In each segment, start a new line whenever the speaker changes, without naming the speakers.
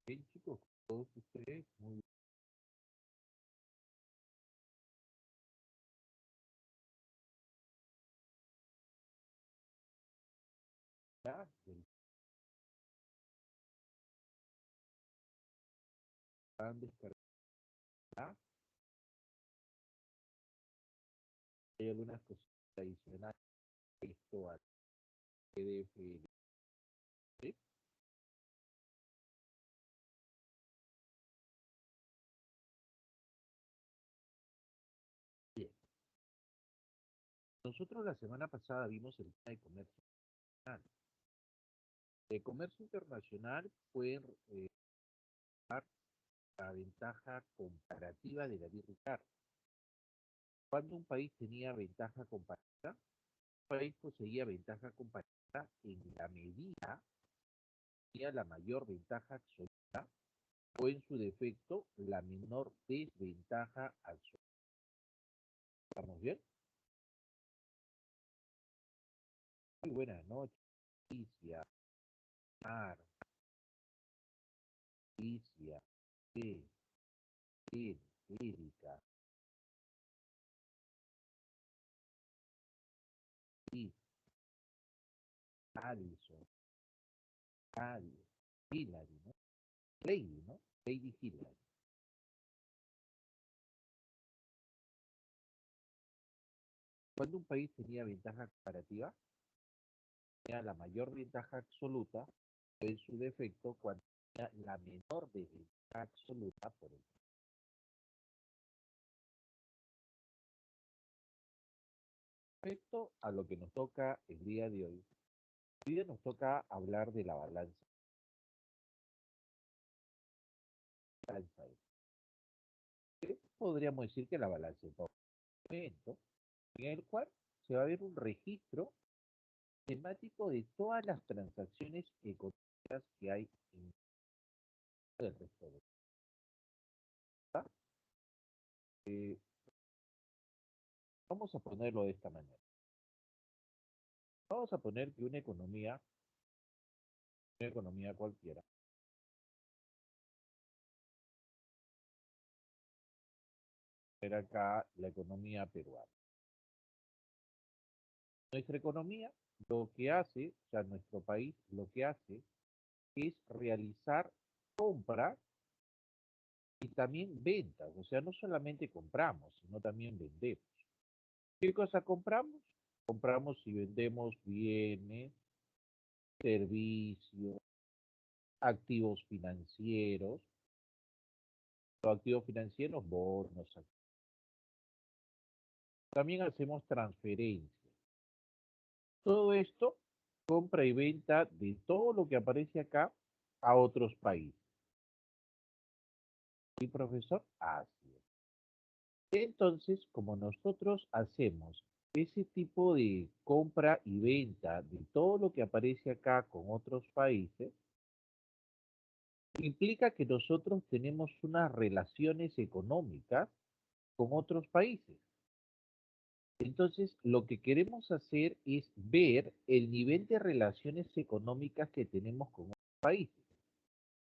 Bien, chicos, todos ustedes muy bien, han descargado. Hay algunas cosas adicionales a esto al PDF. ¿Sí? Bien. Nosotros la semana pasada vimos el tema de comercio internacional. El comercio internacional fue la ventaja comparativa de la birra. Cuando un país tenía ventaja comparativa, un país poseía ventaja comparativa en la medida que tenía la mayor ventaja absoluta o en su defecto la menor desventaja absoluta. ¿Estamos bien? Muy buenas noches, Alicia, Mar, Alicia, B, Ben, Erika, Liz, Alison, Cali, Hillary, ¿no? Lady, ¿no? Lady Hillary. Cuando un país tenía ventaja comparativa, tenía la mayor ventaja absoluta, o en su defecto, cuando tenía la menor desventaja absoluta por el respecto a lo que nos toca el día de hoy. Hoy día nos toca hablar de la balanza. Podríamos decir que la balanza es un documento en el cual se va a ver un registro temático de todas las transacciones económicas que hay en el resto de la. eh, Vamos a ponerlo de esta manera. Vamos a poner que una economía cualquiera, era acá la economía peruana. Nuestra economía lo que hace, o sea, nuestro país lo que hace es realizar compras y también ventas. O sea, no solamente compramos, sino también vendemos. ¿Qué cosa compramos? Compramos y vendemos bienes, servicios, activos financieros, los activos financieros, bonos. También hacemos transferencias. Todo esto, compra y venta de todo lo que aparece acá a otros países. ¿Sí, profesor? Así es. Entonces, como nosotros hacemos ese tipo de compra y venta de todo lo que aparece acá con otros países, implica que nosotros tenemos unas relaciones económicas con otros países. Entonces, lo que queremos hacer es ver el nivel de relaciones económicas que tenemos con otros países.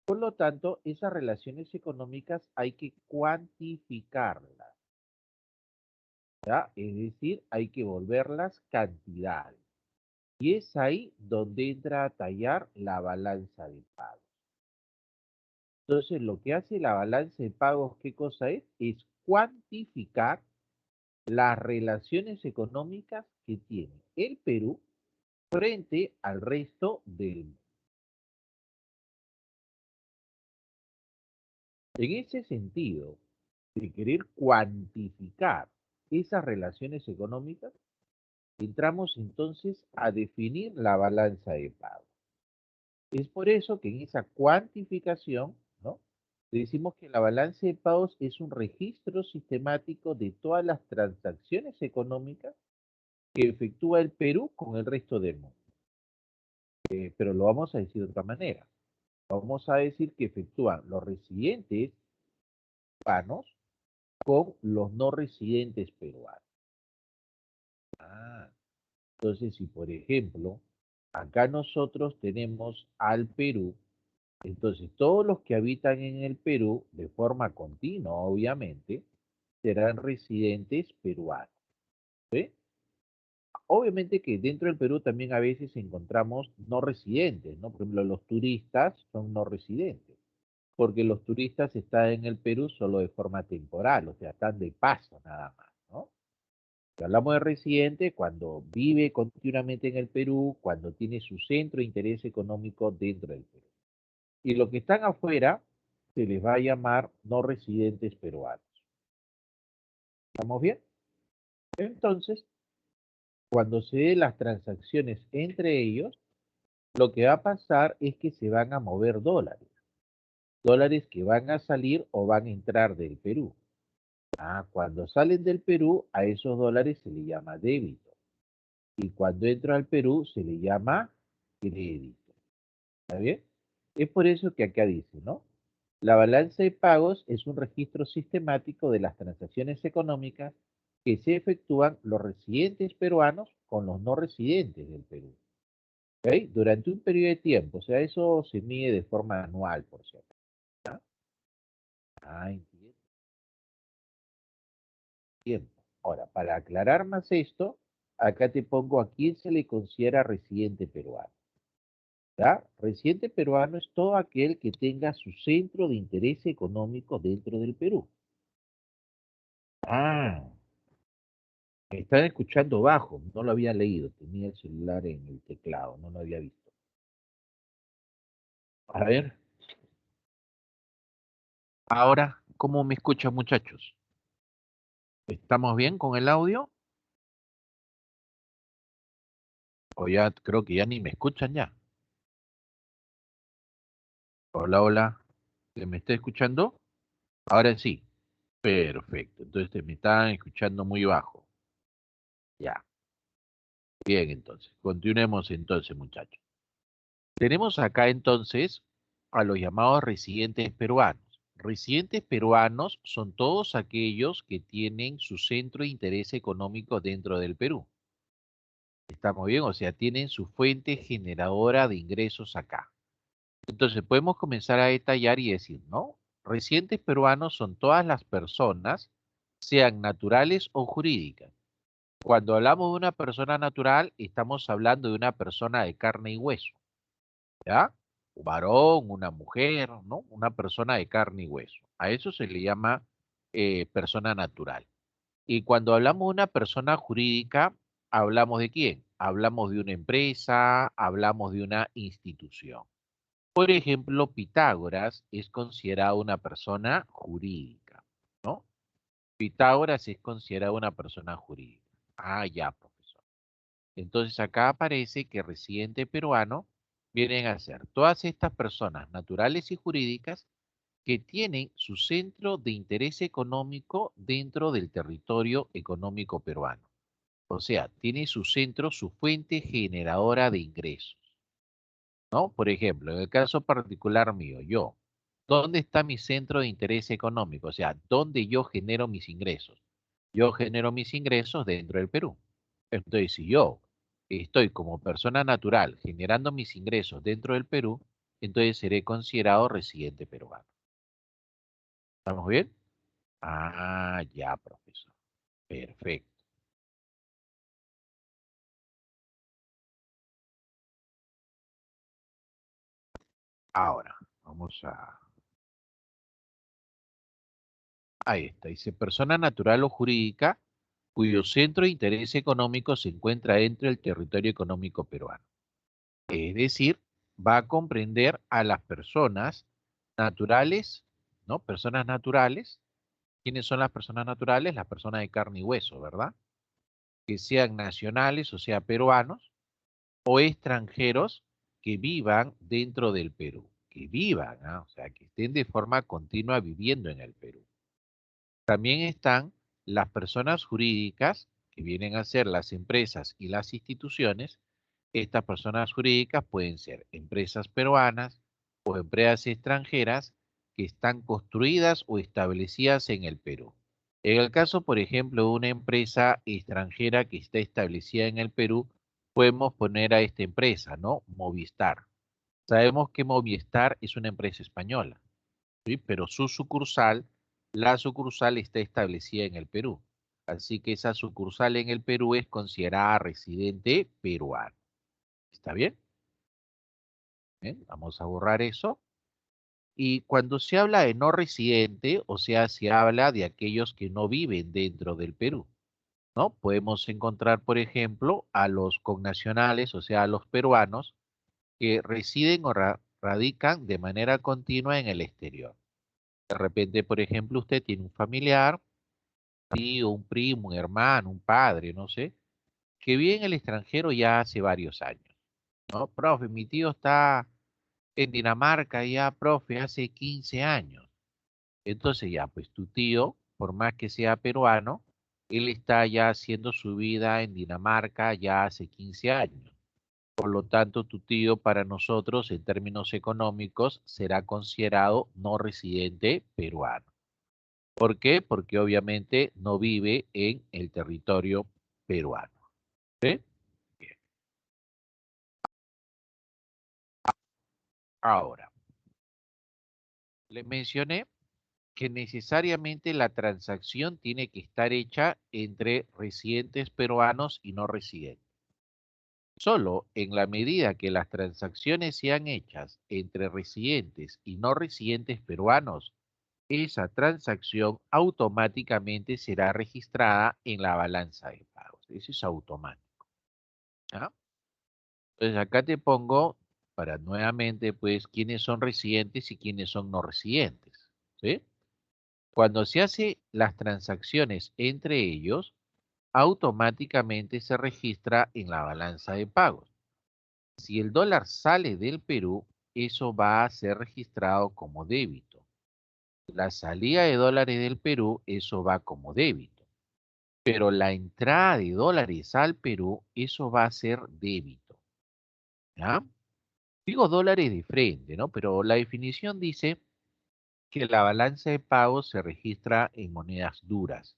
Por lo tanto, esas relaciones económicas hay que cuantificarlas, ¿ya? Es decir, hay que volverlas cantidades. Y es ahí donde entra a tallar la balanza de pagos. Entonces, lo que hace la balanza de pagos, ¿qué cosa es? Es cuantificar las relaciones económicas que tiene el Perú frente al resto del mundo. En ese sentido, de querer cuantificar esas relaciones económicas, entramos entonces a definir la balanza de pago. Es por eso que en esa cuantificación, ¿no? Decimos que la balanza de pagos es un registro sistemático de todas las transacciones económicas que efectúa el Perú con el resto del mundo. Pero lo vamos a decir de otra manera. Vamos a decir que efectúan los residentes peruanos con los no residentes peruanos. Ah, entonces, si por ejemplo, acá nosotros tenemos al Perú Entonces, todos los que habitan en el Perú, de forma continua, obviamente, serán residentes peruanos. ¿Sí? Obviamente que dentro del Perú también a veces encontramos no residentes, ¿no? Por ejemplo, los turistas son no residentes, porque los turistas están en el Perú solo de forma temporal, o sea, están de paso nada más, ¿no? Si hablamos de residente cuando vive continuamente en el Perú, cuando tiene su centro de interés económico dentro del Perú. Y los que están afuera se les va a llamar no residentes peruanos. ¿Estamos bien? Entonces, cuando se den las transacciones entre ellos, lo que va a pasar es que se van a mover dólares, dólares que van a salir o van a entrar del Perú. Ah, cuando salen del Perú, a esos dólares se le llama débito. Y cuando entra al Perú, se le llama crédito. ¿Está bien? Es por eso que acá dice, ¿no? La balanza de pagos es un registro sistemático de las transacciones económicas que se efectúan los residentes peruanos con los no residentes del Perú. ¿Ok? Durante un periodo de tiempo, o sea, eso se mide de forma anual, por cierto. ¿Ya? Ah, entiendo. Tiempo. Ahora, para aclarar más esto, acá te pongo a quién se le considera residente peruano. ¿Ya? Residente peruano es todo aquel que tenga su centro de interés económico dentro del Perú. Ah, me están escuchando bajo, no lo había leído, tenía el celular en el teclado, no lo había visto. A ver, ahora, ¿cómo me escuchan, muchachos? ¿Estamos bien con el audio? O ya creo que ya ni me escuchan ya. Hola, hola. ¿Se me está escuchando? Ahora sí. Perfecto. Entonces me estaban escuchando muy bajo. Ya. Bien, entonces. Continuemos entonces, muchachos. Tenemos acá entonces a los llamados residentes peruanos. Residentes peruanos son todos aquellos que tienen su centro de interés económico dentro del Perú. ¿Estamos bien? O sea, tienen su fuente generadora de ingresos acá. Entonces podemos comenzar a detallar y decir, ¿no? Residentes peruanos son todas las personas, sean naturales o jurídicas. Cuando hablamos de una persona natural, estamos hablando de una persona de carne y hueso, ¿ya? Un varón, una mujer, ¿no? Una persona de carne y hueso. A eso se le llama persona natural. Y cuando hablamos de una persona jurídica, ¿hablamos de quién? Hablamos de una empresa, hablamos de una institución. Por ejemplo, Pitágoras es considerado una persona jurídica, ¿no? Pitágoras es considerado una persona jurídica. Ah, ya, profesor. Entonces acá aparece que residente peruano vienen a ser todas estas personas naturales y jurídicas que tienen su centro de interés económico dentro del territorio económico peruano. O sea, tiene su centro, su fuente generadora de ingresos. ¿No? Por ejemplo, en el caso particular mío, yo, ¿dónde está mi centro de interés económico? O sea, ¿dónde yo genero mis ingresos? Yo genero mis ingresos dentro del Perú. Entonces, si yo estoy como persona natural generando mis ingresos dentro del Perú, entonces seré considerado residente peruano. ¿Estamos bien? Ah, ya, profesor. Perfecto. Ahora, vamos a... Ahí está. Dice persona natural o jurídica cuyo centro de interés económico se encuentra dentro del territorio económico peruano. Es decir, va a comprender a las personas naturales, ¿no? Personas naturales. ¿Quiénes son las personas naturales? Las personas de carne y hueso, ¿verdad? Que sean nacionales, o sea, peruanos, o extranjeros que vivan dentro del Perú. Que vivan, ¿ah? O sea, que estén de forma continua viviendo en el Perú. También están las personas jurídicas, que vienen a ser las empresas y las instituciones. Estas personas jurídicas pueden ser empresas peruanas o empresas extranjeras que están construidas o establecidas en el Perú. En el caso, por ejemplo, de una empresa extranjera que está establecida en el Perú, podemos poner a esta empresa, ¿no? Movistar. Sabemos que Movistar es una empresa española, ¿sí? Pero la sucursal está establecida en el Perú. Así que esa sucursal en el Perú es considerada residente peruano. ¿Está bien? Bien, vamos a borrar eso. Y cuando se habla de no residente, o sea, se habla de aquellos que no viven dentro del Perú, ¿no? Podemos encontrar, por ejemplo, a los connacionales, o sea, a los peruanos que residen o radican de manera continua en el exterior. De repente, por ejemplo, usted tiene un familiar, tío, un primo, un hermano, un padre, no sé, que vive en el extranjero ya hace varios años, ¿no? Profe, mi tío está en Dinamarca ya, profe, hace 15 años. Entonces ya, pues tu tío, por más que sea peruano, él está ya haciendo su vida en Dinamarca ya hace 15 años. Por lo tanto, tu tío para nosotros, en términos económicos, será considerado no residente peruano. ¿Por qué? Porque obviamente no vive en el territorio peruano. ¿Sí? Bien. Ahora, le mencioné que necesariamente la transacción tiene que estar hecha entre residentes peruanos y no residentes. Solo en la medida que las transacciones sean hechas entre residentes y no residentes peruanos, esa transacción automáticamente será registrada en la balanza de pagos. Eso es automático. ¿Ya? Entonces acá te pongo para nuevamente, pues, quiénes son residentes y quiénes son no residentes. ¿Sí? Cuando se hace las transacciones entre ellos, automáticamente se registra en la balanza de pagos. Si el dólar sale del Perú, eso va a ser registrado como débito. La salida de dólares del Perú, eso va como débito. Pero la entrada de dólares al Perú, eso va a ser débito. ¿Ya? Digo dólares de frente, ¿no? Pero la definición dice que la balanza de pagos se registra en monedas duras.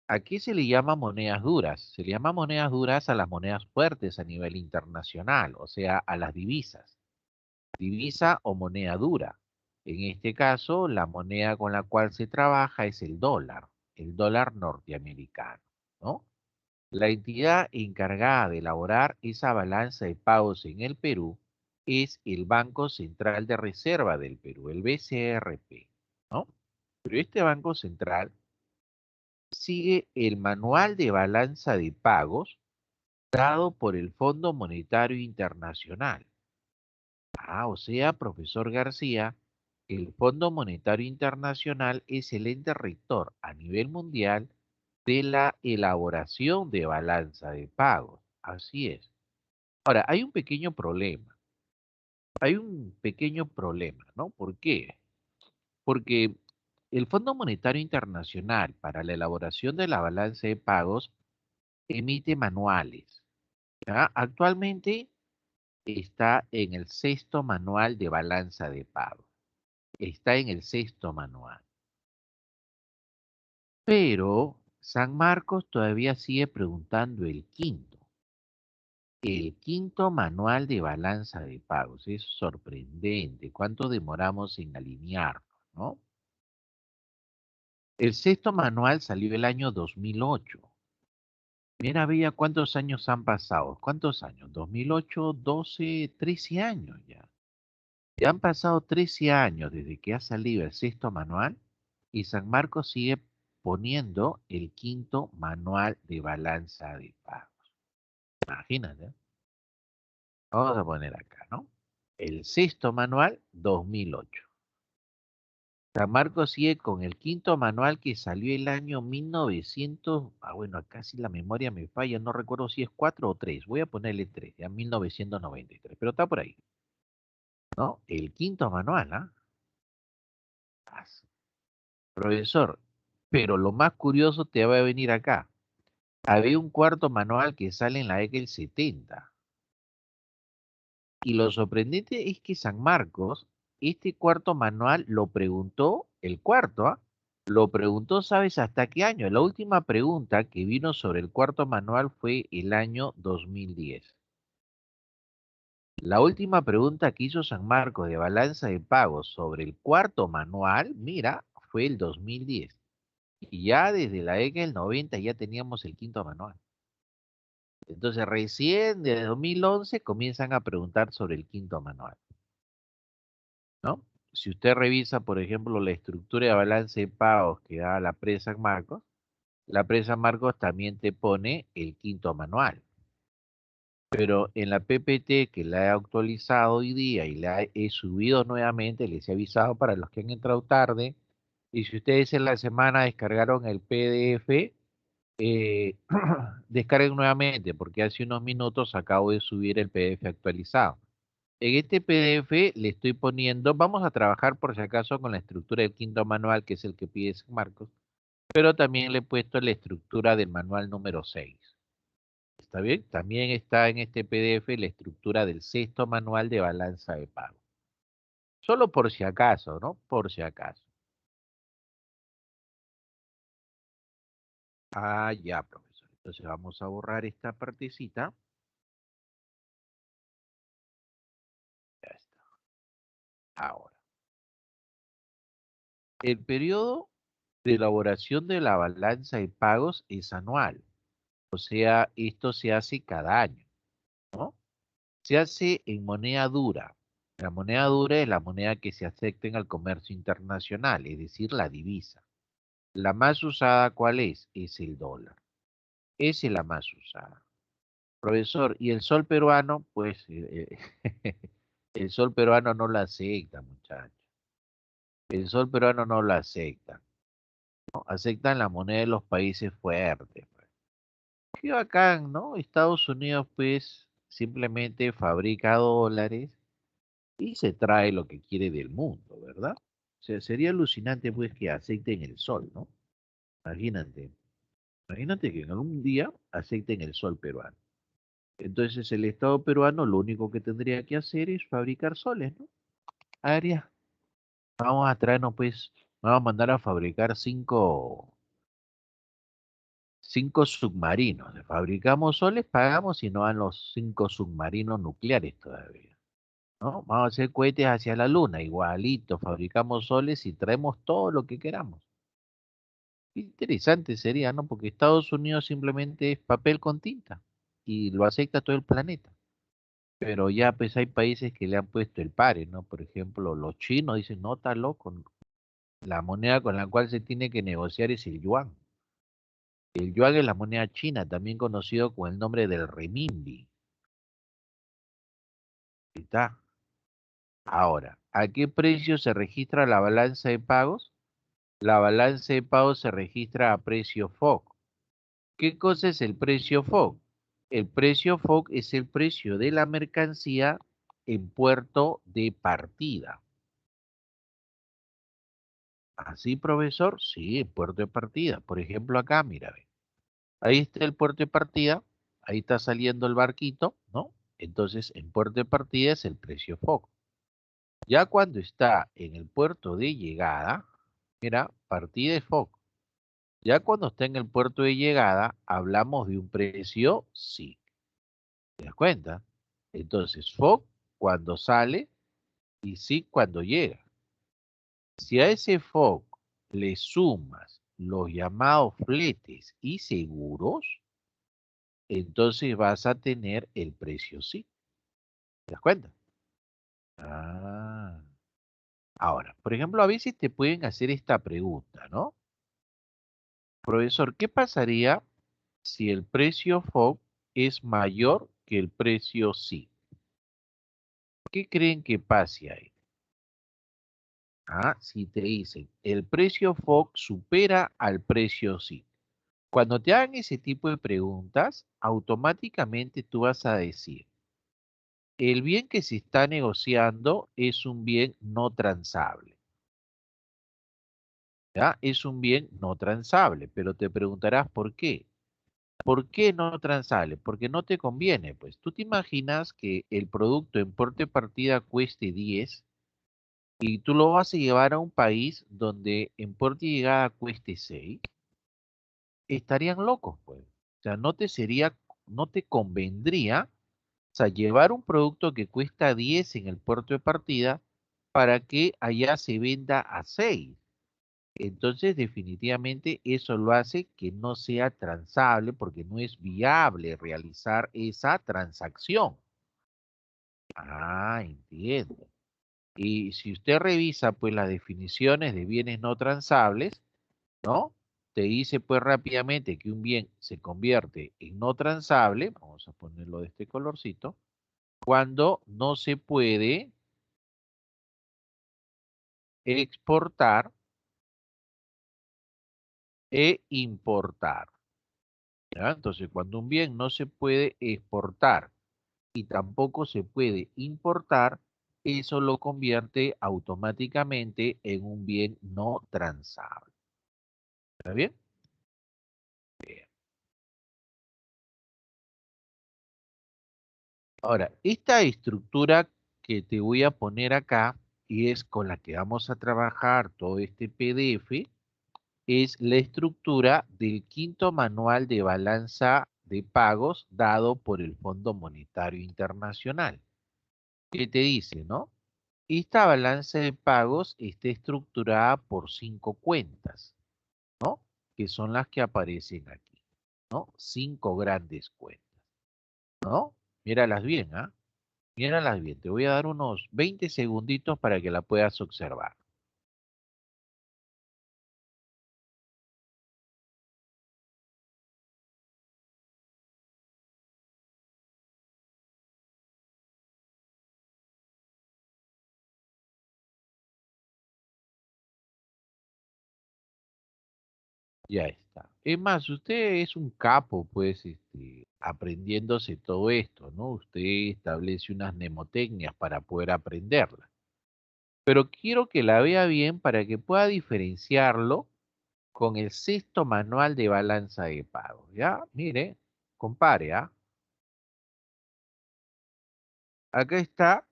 ¿A qué se le llama monedas duras? Se le llama monedas duras a las monedas fuertes a nivel internacional, o sea, a las divisas. Divisa o moneda dura. En este caso, la moneda con la cual se trabaja es el dólar norteamericano, ¿no? La entidad encargada de elaborar esa balanza de pagos en el Perú es el Banco Central de Reserva del Perú, el BCRP, ¿no? Pero este Banco Central sigue el manual de balanza de pagos dado por el Fondo Monetario Internacional. Ah, o sea, profesor García, el Fondo Monetario Internacional es el ente rector a nivel mundial de la elaboración de balanza de pagos. Así es. Ahora, hay un pequeño problema, ¿no? ¿Por qué? Porque el Fondo Monetario Internacional para la elaboración de la balanza de pagos emite manuales. ¿Ya? Actualmente está en el sexto manual de balanza de pagos. Está en el sexto manual. Pero San Marcos todavía sigue preguntando el quinto manual de balanza de pagos. Es sorprendente cuánto demoramos en alinearnos, ¿no? El sexto manual salió el año 2008. Mira, veía cuántos años han pasado. ¿Cuántos años? 2008, 12, 13 años ya. Ya han pasado 13 años desde que ha salido el sexto manual y San Marcos sigue poniendo el quinto manual de balanza de pagos. Imagínate. Vamos a poner acá, ¿no? El sexto manual, 2008. San Marcos sigue con el quinto manual que salió el año 1900. Bueno, acá sí la memoria me falla, no recuerdo si es 4 o 3. Voy a ponerle 3, ya 1993, pero está por ahí, ¿no? El quinto manual, ¿ah? Ah, profesor, pero lo más curioso te va a venir acá. Había un cuarto manual que sale en la década del 70. Y lo sorprendente es que San Marcos, este cuarto manual lo preguntó, el cuarto, ¿ah? Lo preguntó, ¿sabes hasta qué año? La última pregunta que vino sobre el cuarto manual fue el año 2010. La última pregunta que hizo San Marcos de balanza de pagos sobre el cuarto manual, mira, fue el 2010. Y ya desde la década del 90 ya teníamos el quinto manual. Entonces recién desde 2011 comienzan a preguntar sobre el quinto manual, ¿no? Si usted revisa, por ejemplo, la estructura de balance de pagos que da la presa Marcos también te pone el quinto manual. Pero en la PPT que la he actualizado hoy día y la he subido nuevamente, les he avisado para los que han entrado tarde, y si ustedes en la semana descargaron el PDF, eh, descarguen nuevamente, porque hace unos minutos acabo de subir el PDF actualizado. En este PDF le estoy poniendo, vamos a trabajar por si acaso con la estructura del quinto manual, que es el que pide San Marcos, pero también le he puesto la estructura del manual número 6. ¿Está bien? También está en este PDF la estructura del sexto manual de balanza de pago. Solo por si acaso, ¿no? Por si acaso. Ah, ya, profesor. Entonces vamos a borrar esta partecita. Ya está. Ahora, el periodo de elaboración de la balanza de pagos es anual. O sea, esto se hace cada año, ¿no? Se hace en moneda dura. La moneda dura es la moneda que se acepta en el comercio internacional, es decir, la divisa. La más usada, ¿cuál es? Es el dólar. Esa es la más usada. Profesor, ¿y el sol peruano? Pues el sol peruano no la acepta, muchachos. El sol peruano no la acepta, ¿no? Aceptan la moneda de los países fuertes, pues. Qué bacán, ¿no? Estados Unidos, pues, simplemente fabrica dólares y se trae lo que quiere del mundo, ¿verdad? O sea, sería alucinante, pues, que acepten el sol, ¿no? Imagínate. Imagínate que en algún día acepten el sol peruano. Entonces el Estado peruano lo único que tendría que hacer es fabricar soles, ¿no? A ver, ya, vamos a traernos pues, vamos a mandar a fabricar cinco submarinos. Fabricamos soles, pagamos y no dan los 5 submarinos nucleares todavía, ¿no? Vamos a hacer cohetes hacia la luna, igualito, fabricamos soles y traemos todo lo que queramos. Interesante sería, ¿no? Porque Estados Unidos simplemente es papel con tinta y lo acepta todo el planeta. Pero ya pues hay países que le han puesto el pare, ¿no? Por ejemplo, los chinos dicen, no, está loco. La moneda con la cual se tiene que negociar es el yuan. El yuan es la moneda china, también conocido con el nombre del renminbi. Ahí está. Ahora, ¿a qué precio se registra la balanza de pagos? La balanza de pagos se registra a precio FOB. ¿Qué cosa es el precio FOB? El precio FOB es el precio de la mercancía en puerto de partida. Así, profesor, sí, en puerto de partida. Por ejemplo, acá, mira, ve, ahí está el puerto de partida, ahí está saliendo el barquito, ¿no? Entonces, en puerto de partida es el precio FOB. Ya cuando está en el puerto de llegada, mira, partida es FOB. Ya cuando está en el puerto de llegada, hablamos de un precio sí. ¿Te das cuenta? Entonces, FOB cuando sale y sí cuando llega. Si a ese FOB le sumas los llamados fletes y seguros, entonces vas a tener el precio sí. ¿Te das cuenta? Ah. Ahora, por ejemplo, a veces te pueden hacer esta pregunta, ¿no? Profesor, ¿qué pasaría si el precio FOB es mayor que el precio sí? ¿Qué creen que pase ahí? Ah, si te dicen, el precio FOB supera al precio sí. Cuando te hagan ese tipo de preguntas, automáticamente tú vas a decir, el bien que se está negociando es un bien no transable, ¿ya? Es un bien no transable, pero te preguntarás por qué. ¿Por qué no transable? Porque no te conviene, pues. ¿Tú te imaginas que el producto en porte partida cueste 10 y tú lo vas a llevar a un país donde en porte y llegada cueste 6? Estarían locos, pues. O sea, no te convendría sea, llevar un producto que cuesta 10 en el puerto de partida para que allá se venda a 6. Entonces, definitivamente eso lo hace que no sea transable porque no es viable realizar esa transacción. Ah, entiendo. Y si usted revisa pues las definiciones de bienes no transables, ¿no? Te dice pues rápidamente que un bien se convierte en no transable, vamos a ponerlo de este colorcito, cuando no se puede exportar e importar. ¿Ya? Entonces, cuando un bien no se puede exportar y tampoco se puede importar, eso lo convierte automáticamente en un bien no transable. ¿Está bien? Bien. Ahora, esta estructura que te voy a poner acá y es con la que vamos a trabajar todo este PDF, es la estructura del quinto manual de balanza de pagos dado por el Fondo Monetario Internacional. ¿Qué te dice, no? Esta balanza de pagos está estructurada por 5 cuentas, ¿no? Que son las que aparecen aquí, ¿no? 5 grandes cuentas, ¿no? Míralas bien, ¿ah? Míralas bien. Te voy a dar unos 20 segunditos para que la puedas observar. Ya está. Es más, usted es un capo, pues, aprendiéndose todo esto, ¿no? Usted establece unas mnemotecnias para poder aprenderla. Pero quiero que la vea bien para que pueda diferenciarlo con el sexto manual de balanza de pagos, ¿ya? Mire, compare, ¿ah? Acá está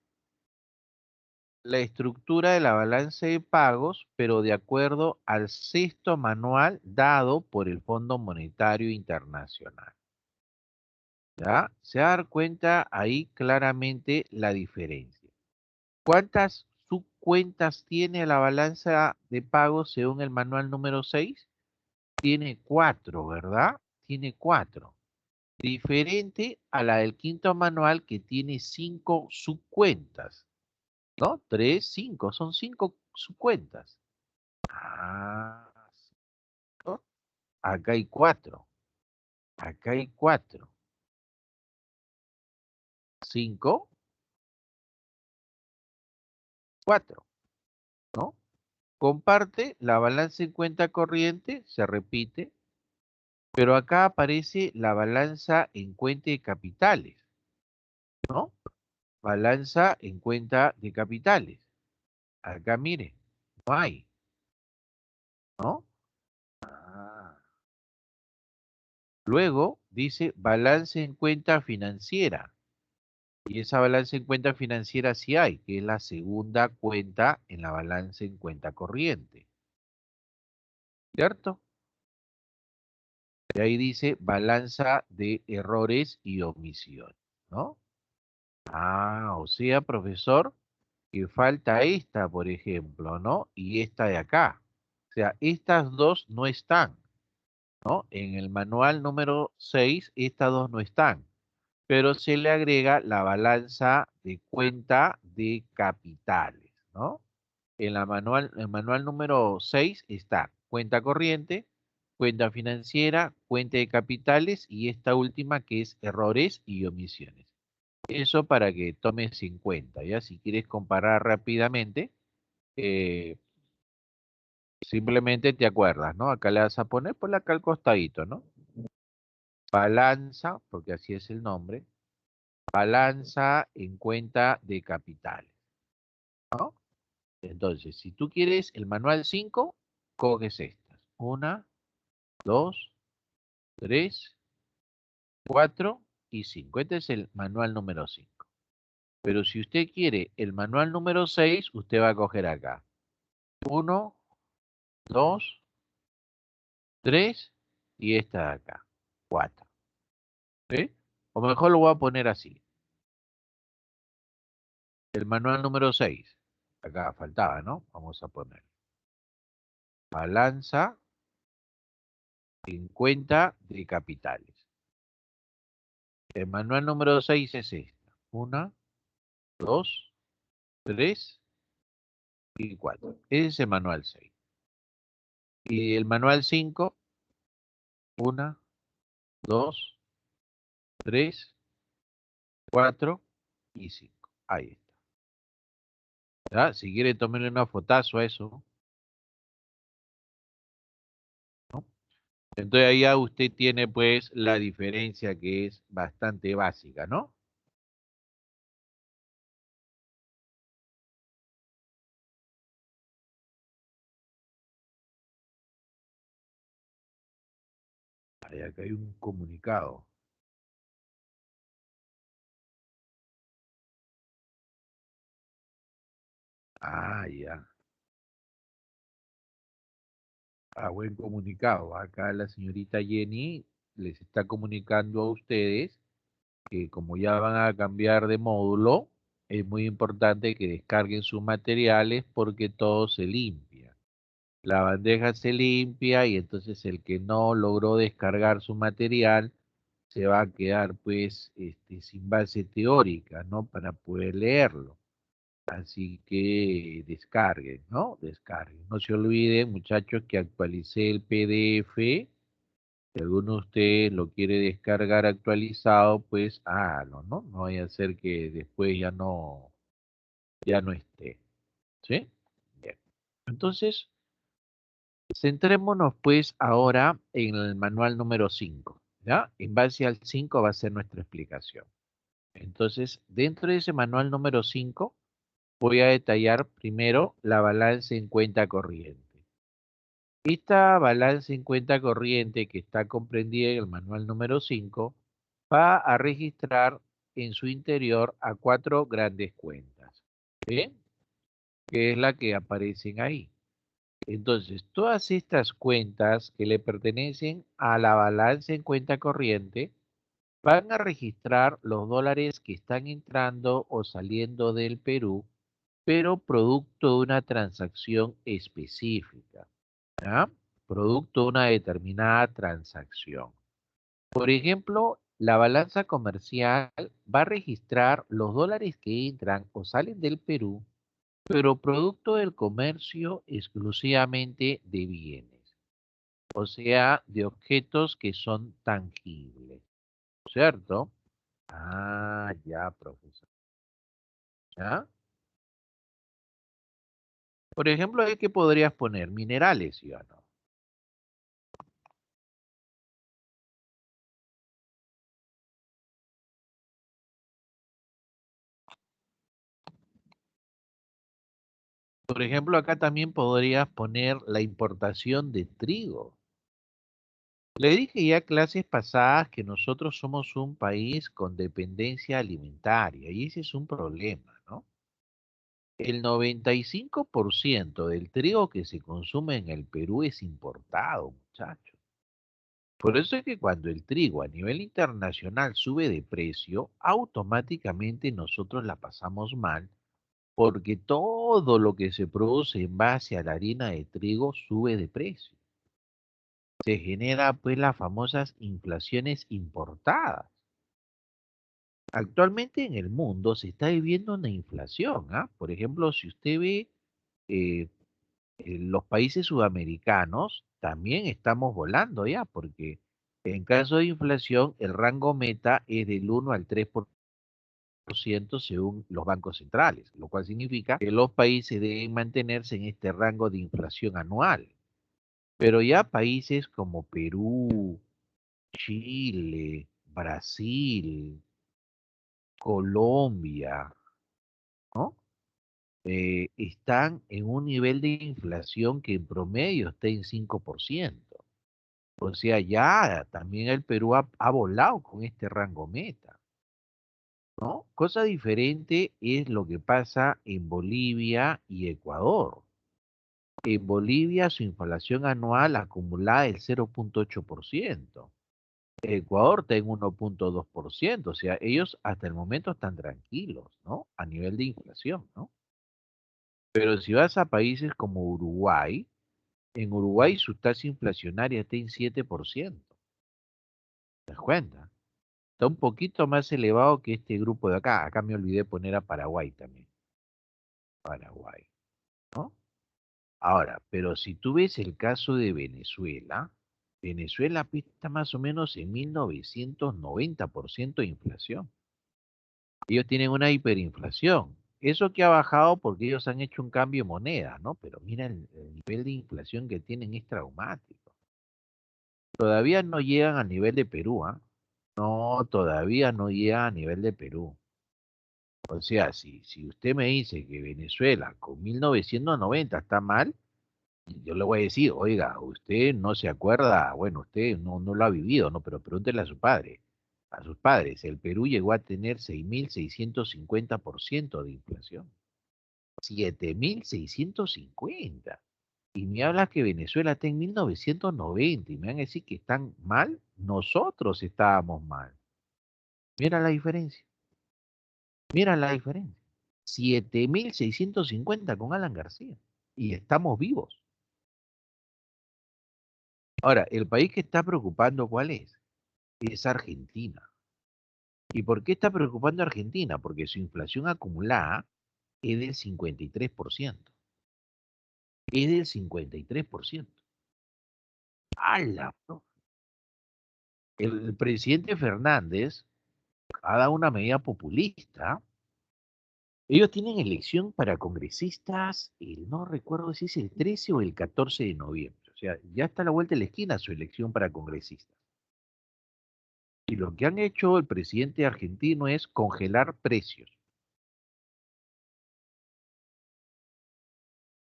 la estructura de la balanza de pagos, pero de acuerdo al sexto manual dado por el Fondo Monetario Internacional. ¿Ya? Se va a dar cuenta ahí claramente la diferencia. ¿Cuántas subcuentas tiene la balanza de pagos según el manual número 6? Tiene 4, ¿verdad? Tiene 4. Diferente a la del quinto manual que tiene 5 subcuentas, ¿no? 3, 5, son 5 subcuentas. Ah, ¿no? Acá hay 4, acá hay 4, 5, 4, ¿no? Comparte la balanza en cuenta corriente, se repite, pero acá aparece la balanza en cuenta de capitales, ¿no? Balanza en cuenta de capitales. Acá mire, no hay, ¿no? Ah. Luego dice balance en cuenta financiera. Y esa balanza en cuenta financiera sí hay, que es la segunda cuenta en la balanza en cuenta corriente. ¿Cierto? Y ahí dice balanza de errores y omisiones, ¿no? Ah, o sea, profesor, que falta esta, por ejemplo, ¿no? Y esta de acá. O sea, estas dos no están, ¿no? En el manual número 6, estas dos no están, pero se le agrega la balanza de cuenta de capitales, ¿no? En el manual número 6 está cuenta corriente, cuenta financiera, cuenta de capitales y esta última que es errores y omisiones. Eso para que tomes en cuenta, ¿ya? Si quieres comparar rápidamente, eh, simplemente te acuerdas, ¿no? Acá le vas a poner por acá al costadito, ¿no? Balanza, porque así es el nombre, balanza en cuenta de capitales, ¿no? Entonces, si tú quieres el manual 5, coges estas. Una, 2, 3, 4 y 5. Este es el manual número 5. Pero si usted quiere el manual número 6, usted va a coger acá. Uno, 2, 3 y esta de acá. 4. ¿Sí? O mejor lo voy a poner así. El manual número 6. Acá faltaba, ¿no? Vamos a poner. Balanza en cuenta de capitales. El manual número 6 es esta. 1, 2, 3 y 4. Ese es el manual 6. Y el manual 5, 1, 2, 3, 4 y 5. Ahí está. ¿Ya? Si quiere, tomarle una fotazo a eso, ¿no? Entonces ahí ya usted tiene pues la diferencia que es bastante básica, ¿no? Ahí acá hay un comunicado. Ah, ya. Ah, buen comunicado. Acá la señorita Jenny les está comunicando a ustedes que como ya van a cambiar de módulo, es muy importante que descarguen sus materiales porque todo se limpia. La bandeja se limpia y entonces el que no logró descargar su material se va a quedar pues sin base teórica, ¿no? Para poder leerlo. Así que descarguen, ¿no? Descarguen. No se olviden, muchachos, que actualicé el PDF. Si alguno de ustedes lo quiere descargar actualizado, pues hágalo, ¿no? No vaya a ser que después ya no esté. ¿Sí? Bien. Entonces, centrémonos pues ahora en el manual número 5, ¿ya? En base al 5 va a ser nuestra explicación. Entonces, dentro de ese manual número 5, voy a detallar primero la balanza en cuenta corriente. Esta balanza en cuenta corriente que está comprendida en el manual número 5 va a registrar en su interior a cuatro grandes cuentas, ¿bien? Que es la que aparecen ahí. Entonces, todas estas cuentas que le pertenecen a la balanza en cuenta corriente van a registrar los dólares que están entrando o saliendo del Perú, pero producto de una transacción específica, ¿ya? Producto de una determinada transacción. Por ejemplo, la balanza comercial va a registrar los dólares que entran o salen del Perú, pero producto del comercio exclusivamente de bienes, o sea, de objetos que son tangibles, ¿cierto? Ah, ya, profesor. ¿Ya? Por ejemplo, ¿qué podrías poner? Minerales, ¿sí o no? Por ejemplo, acá también podrías poner la importación de trigo. Le dije ya clases pasadas que nosotros somos un país con dependencia alimentaria y ese es un problema, ¿no? El 95% del trigo que se consume en el Perú es importado, muchachos. Por eso es que cuando el trigo a nivel internacional sube de precio, automáticamente nosotros la pasamos mal porque todo lo que se produce en base a la harina de trigo sube de precio. Se genera pues las famosas inflaciones importadas. Actualmente en el mundo se está viviendo una inflación, ¿ah? Por ejemplo, si usted ve eh, los países sudamericanos, también estamos volando ya, porque en caso de inflación el rango meta es del 1 al 3% según los bancos centrales, lo cual significa que los países deben mantenerse en este rango de inflación anual. Pero ya países como Perú, Chile, Brasil, Colombia, ¿no? Están en un nivel de inflación que en promedio está en 5%. O sea, ya también el Perú ha volado con este rango meta, ¿no? Cosa diferente es lo que pasa en Bolivia y Ecuador. En Bolivia su inflación anual acumulada es 0,8%. Ecuador está en 1.2%, o sea, ellos hasta el momento están tranquilos, ¿no? A nivel de inflación, ¿no? Pero si vas a países como Uruguay, en Uruguay su tasa inflacionaria está en 7%. ¿Te das cuenta? Está un poquito más elevado que este grupo de acá. Acá me olvidé poner a Paraguay también. Paraguay, ¿no? Ahora, pero si tú ves el caso de Venezuela, Venezuela está más o menos en 1990% de inflación. Ellos tienen una hiperinflación. Eso que ha bajado porque ellos han hecho un cambio de moneda, ¿no? Pero mira el nivel de inflación que tienen es traumático. Todavía no llegan al nivel de Perú, ¿ah? No, todavía no llega a nivel de Perú. O sea, si usted me dice que Venezuela con 1990 está mal, yo le voy a decir, oiga, usted no se acuerda, bueno, usted no lo ha vivido, ¿no? Pero pregúntele a su padre, a sus padres. El Perú llegó a tener 6.650% de inflación. 7.650. Y me habla que Venezuela está en 1990 y me van a decir que están mal. Nosotros estábamos mal. Mira la diferencia. Mira la diferencia. 7.650 con Alan García. Y estamos vivos. Ahora, el país que está preocupando, ¿cuál es? Es Argentina. ¿Y por qué está preocupando a Argentina? Porque su inflación acumulada es del 53%. Es del 53%. ¡Hala! ¿No? El presidente Fernández ha dado una medida populista. Ellos tienen elección para congresistas, no recuerdo si es el 13 o el 14 de noviembre. O sea, ya está a la vuelta de la esquina su elección para congresistas. Y lo que han hecho el presidente argentino es congelar precios,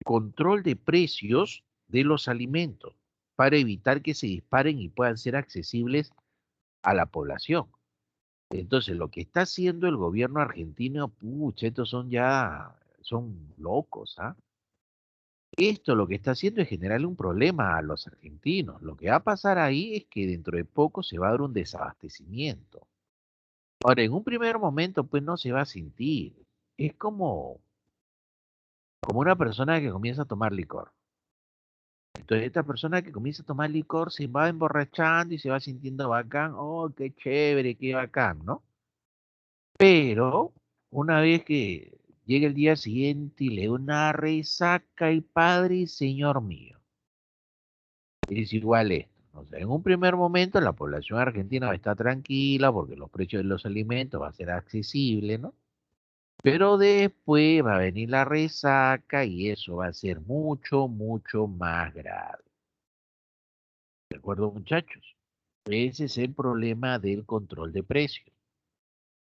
control de precios de los alimentos para evitar que se disparen y puedan ser accesibles a la población. Entonces, lo que está haciendo el gobierno argentino, pucha, estos son locos, ¿ah? Esto lo que está haciendo es generarle un problema a los argentinos. Lo que va a pasar ahí es que dentro de poco se va a dar un desabastecimiento. Ahora, en un primer momento, pues no se va a sentir. Es como una persona que comienza a tomar licor. Entonces, esta persona que comienza a tomar licor se va emborrachando y se va sintiendo bacán. Oh, qué chévere, qué bacán, ¿no? Pero una vez que llega el día siguiente y le da una resaca y padre y señor mío, es igual esto. O sea, en un primer momento la población argentina va a estar tranquila porque los precios de los alimentos va a ser accesible, ¿no? Pero después va a venir la resaca y eso va a ser mucho, mucho más grave. ¿De acuerdo, muchachos? Ese es el problema del control de precios.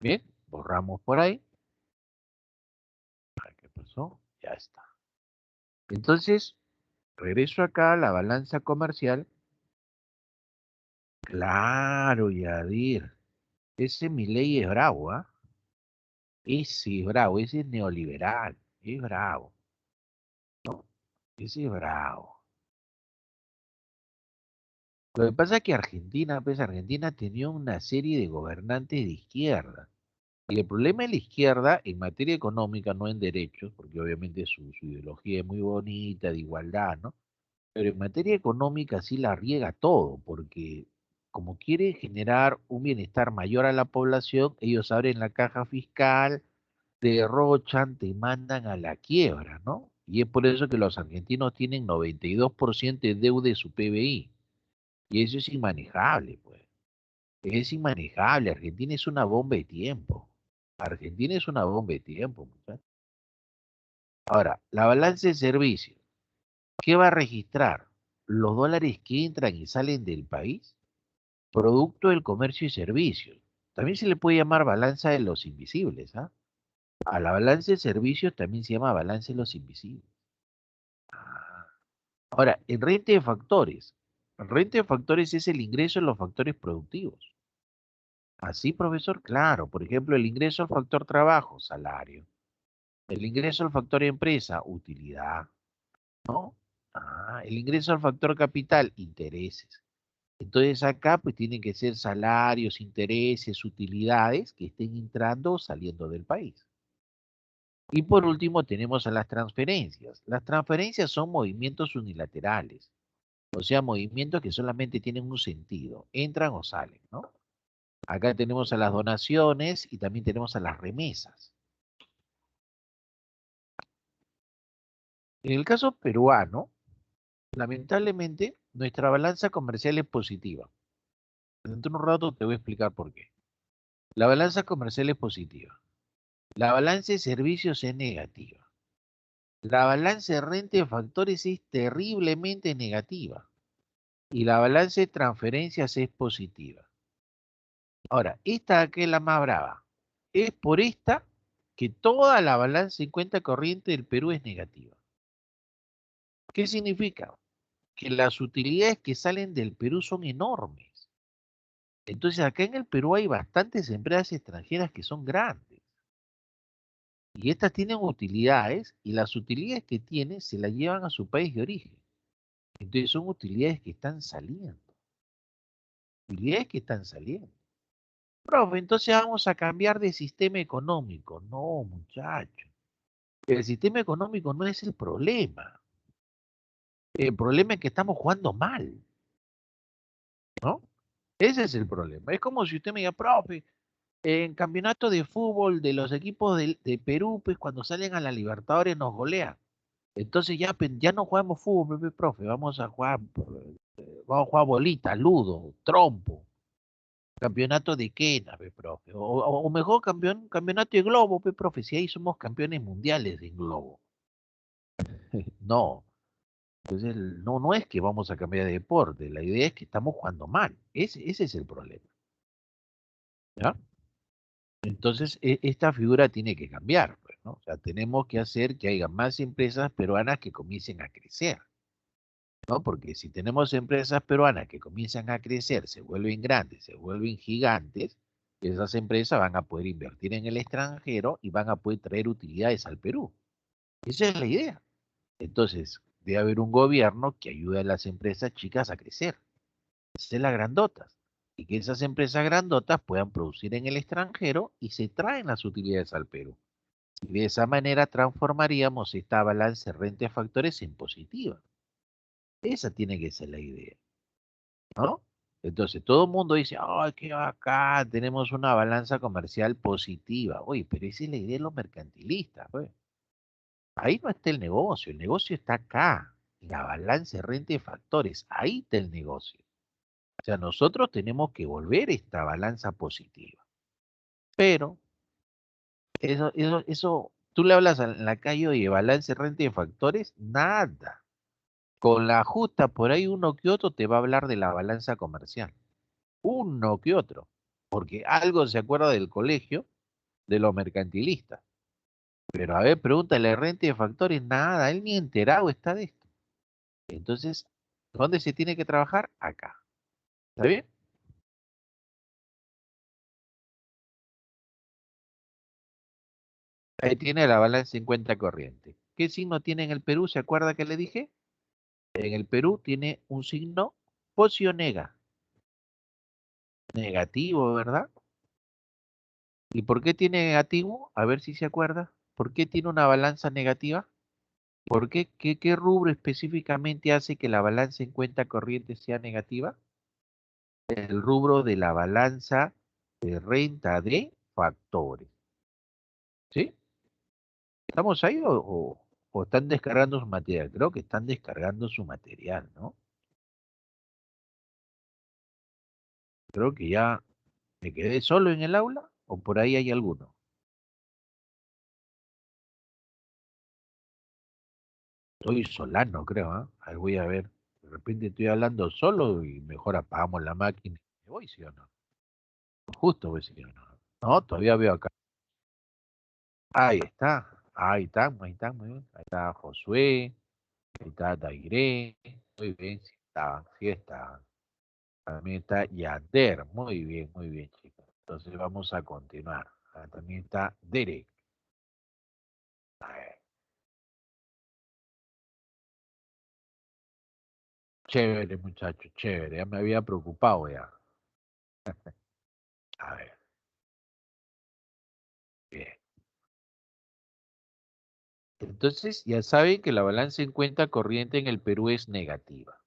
Bien, borramos por ahí. ¿Qué pasó? Ya está. Entonces, regreso acá a la balanza comercial. Claro, Yadir. Ese Milei es bravo, ¿ah? Ese es bravo, ese es neoliberal. Es bravo. Ese es bravo. Lo que pasa es que Argentina, pues Argentina tenía una serie de gobernantes de izquierda. Y el problema de la izquierda en materia económica, no en derechos, porque obviamente su ideología es muy bonita, de igualdad, ¿no? Pero en materia económica sí la riega todo, porque como quiere generar un bienestar mayor a la población, ellos abren la caja fiscal, derrochan, te mandan a la quiebra, ¿no? Y es por eso que los argentinos tienen 92% de deuda de su PBI. Y eso es inmanejable, pues. Es inmanejable. Argentina es una bomba de tiempo. Argentina es una bomba de tiempo, muchachos. Ahora, la balanza de servicios. ¿Qué va a registrar? Los dólares que entran y salen del país, producto del comercio y servicios. También se le puede llamar balanza de los invisibles, ¿ah? A la balanza de servicios también se llama balanza de los invisibles. Ah. Ahora, en renta de factores. Renta de factores es el ingreso en los factores productivos. Así, profesor, claro. Por ejemplo, el ingreso al factor trabajo, salario. El ingreso al factor empresa, utilidad, ¿no? Ah, el ingreso al factor capital, intereses. Entonces acá pues tienen que ser salarios, intereses, utilidades que estén entrando o saliendo del país. Y por último tenemos a las transferencias. Las transferencias son movimientos unilaterales, o sea, movimientos que solamente tienen un sentido, entran o salen, ¿no? Acá tenemos a las donaciones y también tenemos a las remesas. En el caso peruano, lamentablemente, nuestra balanza comercial es positiva. Dentro de un rato te voy a explicar por qué. La balanza comercial es positiva. La balanza de servicios es negativa. La balanza de renta de factores es terriblemente negativa. Y la balanza de transferencias es positiva. Ahora, esta que es la más brava. Es por esta que toda la balanza en cuenta corriente del Perú es negativa. ¿Qué significa? Que las utilidades que salen del Perú son enormes. Entonces acá en el Perú hay bastantes empresas extranjeras que son grandes. Y estas tienen utilidades y las utilidades que tienen se las llevan a su país de origen. Entonces son utilidades que están saliendo. Utilidades que están saliendo. Profe, entonces vamos a cambiar de sistema económico. No, muchacho. El sistema económico no es el problema. El problema es que estamos jugando mal, ¿no? Ese es el problema. Es como si usted me diga, profe, en campeonato de fútbol de los equipos de Perú, pues cuando salen a la Libertadores nos golean. Entonces ya, ya no jugamos fútbol, profe, vamos a jugar bolita, ludo, trompo, campeonato de quena, profe. O mejor campeonato de globo, profe, si ahí somos campeones mundiales en globo. No. Entonces, no, no es que vamos a cambiar de deporte, la idea es que estamos jugando mal. Ese es el problema. ¿Ya? Entonces, esta figura tiene que cambiar, pues, ¿no? O sea, tenemos que hacer que haya más empresas peruanas que comiencen a crecer, ¿no? Porque si tenemos empresas peruanas que comienzan a crecer, se vuelven grandes, se vuelven gigantes, esas empresas van a poder invertir en el extranjero y van a poder traer utilidades al Perú. Esa es la idea. Entonces, debe haber un gobierno que ayude a las empresas chicas a crecer, hacer las grandotas, y que esas empresas grandotas puedan producir en el extranjero y se traen las utilidades al Perú. Y de esa manera transformaríamos esta balanza renta de factores en positiva. Esa tiene que ser la idea, ¿no? Entonces, todo el mundo dice, ¡ay, qué bacán! Tenemos una balanza comercial positiva. Oye, pero esa es la idea de los mercantilistas, pues. Ahí no está el negocio está acá, en la balanza renta de factores, ahí está el negocio. O sea, nosotros tenemos que volver esta balanza positiva. Pero tú le hablas en la calle de balance renta de factores, nada. Con la justa, por ahí uno que otro te va a hablar de la balanza comercial. Uno que otro. Porque algo se acuerda del colegio de los mercantilistas. Pero a ver, pregúntale renta de factores, nada, él ni enterado está de esto. Entonces, ¿dónde se tiene que trabajar? Acá. ¿Está bien? Ahí tiene la balanza en cuenta corriente. ¿Qué signo tiene en el Perú? ¿Se acuerda que le dije? En el Perú tiene un signo posicionega, negativo, ¿verdad? ¿Y por qué tiene negativo? A ver si se acuerda. ¿Por qué tiene una balanza negativa? ¿Por qué? ¿Qué rubro específicamente hace que la balanza en cuenta corriente sea negativa? El rubro de la balanza de renta de factores. ¿Sí? ¿Estamos ahí o están descargando su material? Creo que están descargando su material, ¿no? Creo que ya me quedé solo en el aula o por ahí hay alguno. Estoy solano, creo, ¿ah? Ahí voy a ver. De repente estoy hablando solo y mejor apagamos la máquina y me voy, ¿sí o no? Justo voy, ¿sí o no? No, todavía veo acá. Ahí está. Ahí está, muy bien. Ahí está Josué, ahí está Dairé. Muy bien, sí está, sí está. También está Yander. Muy bien, chicos. Entonces vamos a continuar. Ah, también está Derek. A ver, Chévere, muchacho, chévere. Ya me había preocupado ya. A ver, bien. Entonces, ya saben que la balanza en cuenta corriente en el Perú es negativa.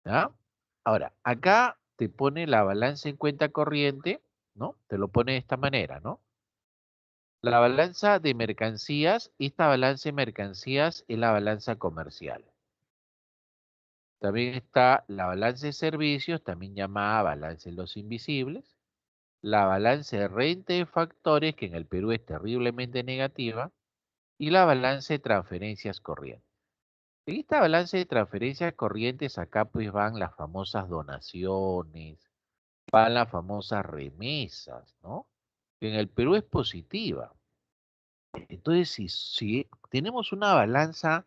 ¿Ya? Ahora, acá te pone la balanza en cuenta corriente, ¿no? Te lo pone de esta manera, ¿no? La balanza de mercancías, esta balanza de mercancías es la balanza comercial. También está la balanza de servicios, también llamada balanza de los invisibles. La balanza de renta de factores, que en el Perú es terriblemente negativa. Y la balanza de transferencias corrientes. En esta balanza de transferencias corrientes acá pues van las famosas donaciones, van las famosas remesas, ¿no? Que en el Perú es positiva. Entonces, si tenemos una balanza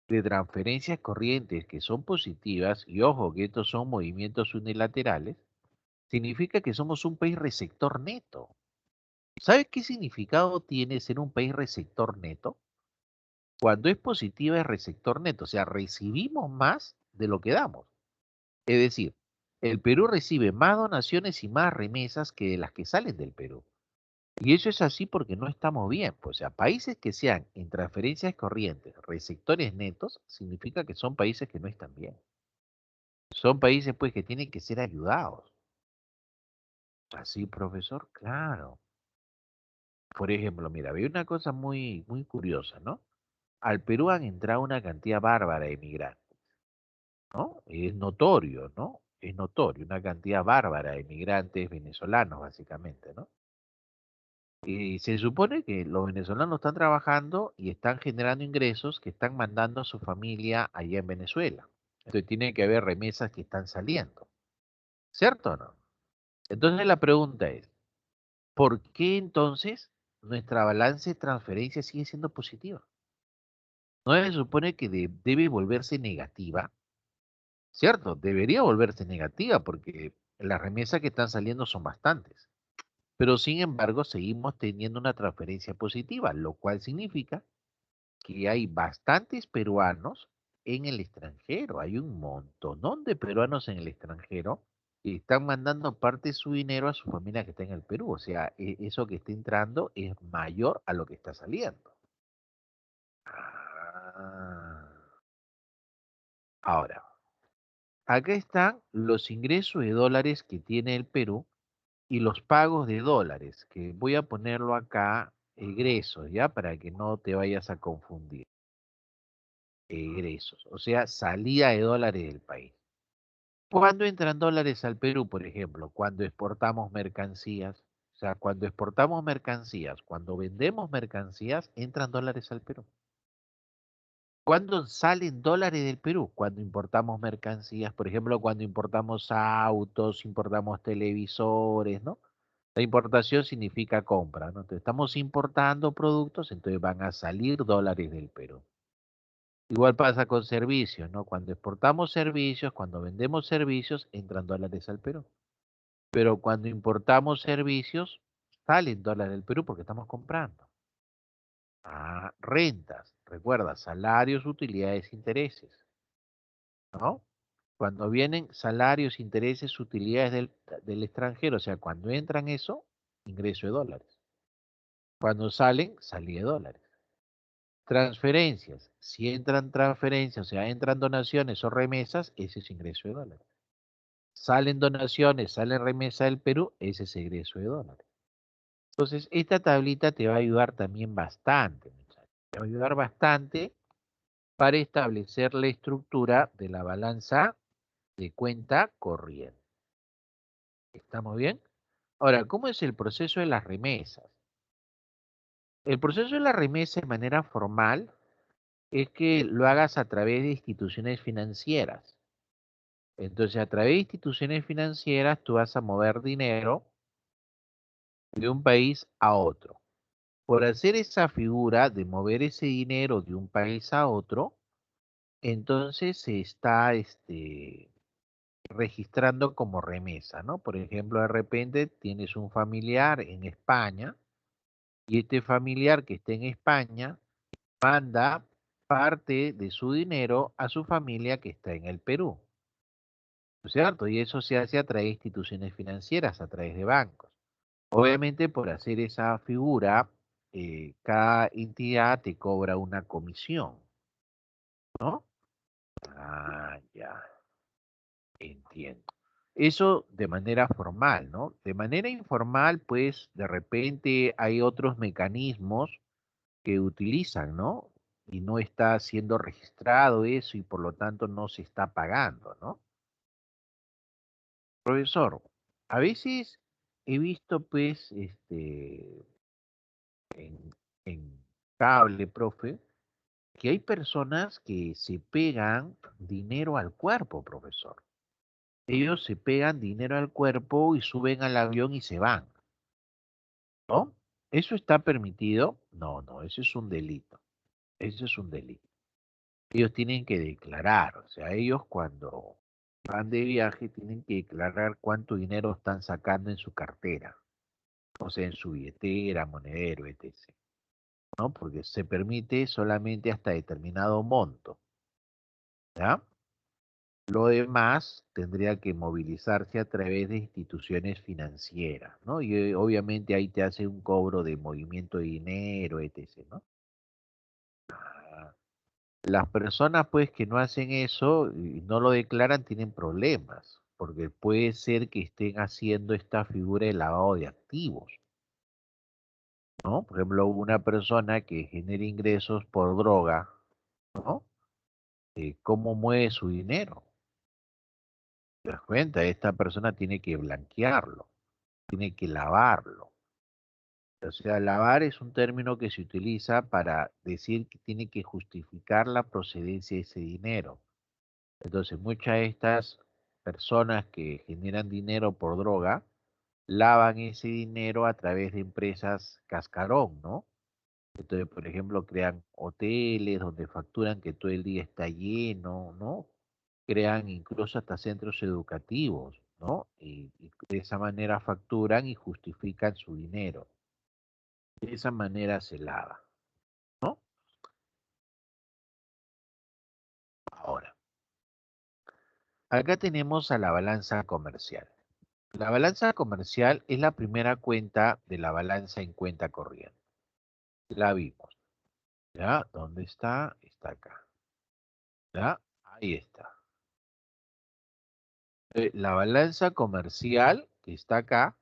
de transferencias corrientes que son positivas, y ojo que estos son movimientos unilaterales, significa que somos un país receptor neto. ¿Sabes qué significado tiene ser un país receptor neto? Cuando es positiva es receptor neto, o sea, recibimos más de lo que damos. Es decir, el Perú recibe más donaciones y más remesas que de las que salen del Perú. Y eso es así porque no estamos bien. Pues, o sea, países que sean en transferencias corrientes, receptores netos, significa que son países que no están bien. Son países pues que tienen que ser ayudados. Así, profesor, claro. Por ejemplo, mira, veo una cosa muy curiosa, ¿no? Al Perú han entrado una cantidad bárbara de migrantes, ¿no? Es notorio, ¿no? Es notorio, una cantidad bárbara de migrantes venezolanos, básicamente, ¿no? Y se supone que los venezolanos están trabajando y están generando ingresos que están mandando a su familia allá en Venezuela. Entonces tiene que haber remesas que están saliendo, ¿cierto o no? Entonces la pregunta es, ¿por qué entonces nuestra balance de transferencia sigue siendo positiva? ¿No se supone que debe volverse negativa? ¿Cierto? Debería volverse negativa porque las remesas que están saliendo son bastantes. Pero sin embargo, seguimos teniendo una transferencia positiva, lo cual significa que hay bastantes peruanos en el extranjero. Hay un montón de peruanos en el extranjero y están mandando parte de su dinero a su familia que está en el Perú. O sea, eso que está entrando es mayor a lo que está saliendo. Ah. Ahora, acá están los ingresos de dólares que tiene el Perú y los pagos de dólares, que voy a ponerlo acá, egresos, ¿ya? Para que no te vayas a confundir. Egresos, o sea, salida de dólares del país. ¿Cuándo entran dólares al Perú, por ejemplo? Cuando exportamos mercancías. O sea, cuando exportamos mercancías, cuando vendemos mercancías, entran dólares al Perú. ¿Cuándo salen dólares del Perú? Cuando importamos mercancías, por ejemplo, cuando importamos autos, importamos televisores, ¿no? La importación significa compra, ¿no? Entonces estamos importando productos, entonces van a salir dólares del Perú. Igual pasa con servicios, ¿no? Cuando exportamos servicios, cuando vendemos servicios, entran dólares al Perú. Pero cuando importamos servicios, salen dólares del Perú porque estamos comprando. Ah, rentas, recuerda, salarios, utilidades, intereses, ¿no? Cuando vienen salarios, intereses, utilidades del extranjero, o sea, cuando entran eso, ingreso de dólares. Cuando salen, salida de dólares. Transferencias, si entran transferencias, o sea, entran donaciones o remesas, ese es ingreso de dólares. Salen donaciones, salen remesas del Perú, ese es ingreso de dólares. Entonces, esta tablita te va a ayudar también bastante, muchachos. Te va a ayudar bastante para establecer la estructura de la balanza de cuenta corriente. ¿Estamos bien? Ahora, ¿cómo es el proceso de las remesas? El proceso de la remesa de manera formal es que lo hagas a través de instituciones financieras. Entonces, a través de instituciones financieras, tú vas a mover dinero de un país a otro. Por hacer esa figura de mover ese dinero de un país a otro, entonces se está registrando como remesa, ¿no? Por ejemplo, de repente tienes un familiar en España y este familiar que está en España manda parte de su dinero a su familia que está en el Perú, ¿no es cierto? Y eso se hace a través de instituciones financieras, a través de bancos. Obviamente por hacer esa figura, cada entidad te cobra una comisión, ¿no? Ah, ya, entiendo. Eso de manera formal, ¿no? De manera informal, pues de repente hay otros mecanismos que utilizan, ¿no? Y no está siendo registrado eso y por lo tanto no se está pagando, ¿no? Profesor, a veces he visto pues en cable, profe, que hay personas que se pegan dinero al cuerpo, profesor. Ellos se pegan dinero al cuerpo y suben al avión y se van, ¿no? ¿Eso está permitido? No, no, eso es un delito. Eso es un delito. Ellos tienen que declarar, o sea, ellos cuando van de viaje tienen que declarar cuánto dinero están sacando en su cartera, o sea, en su billetera, monedero, etc., ¿no? Porque se permite solamente hasta determinado monto, ¿ya? Lo demás tendría que movilizarse a través de instituciones financieras, ¿no? Y obviamente ahí te hace un cobro de movimiento de dinero, etc., ¿no? Ah, las personas pues que no hacen eso y no lo declaran tienen problemas, porque puede ser que estén haciendo esta figura de lavado de activos, ¿no? Por ejemplo, una persona que genera ingresos por droga, ¿no? ¿Cómo mueve su dinero? ¿Te das cuenta? Esta persona tiene que blanquearlo, tiene que lavarlo. O sea, lavar es un término que se utiliza para decir que tiene que justificar la procedencia de ese dinero. Entonces, muchas de estas personas que generan dinero por droga lavan ese dinero a través de empresas cascarón, ¿no? Entonces, por ejemplo, crean hoteles donde facturan que todo el día está lleno, ¿no? Crean incluso hasta centros educativos, ¿no? Y de esa manera facturan y justifican su dinero. De esa manera se lava, ¿no? Ahora, acá tenemos a la balanza comercial. La balanza comercial es la primera cuenta de la balanza en cuenta corriente. La vimos. ¿Ya? ¿Dónde está? Está acá. ¿Ya? Ahí está. La balanza comercial, que está acá,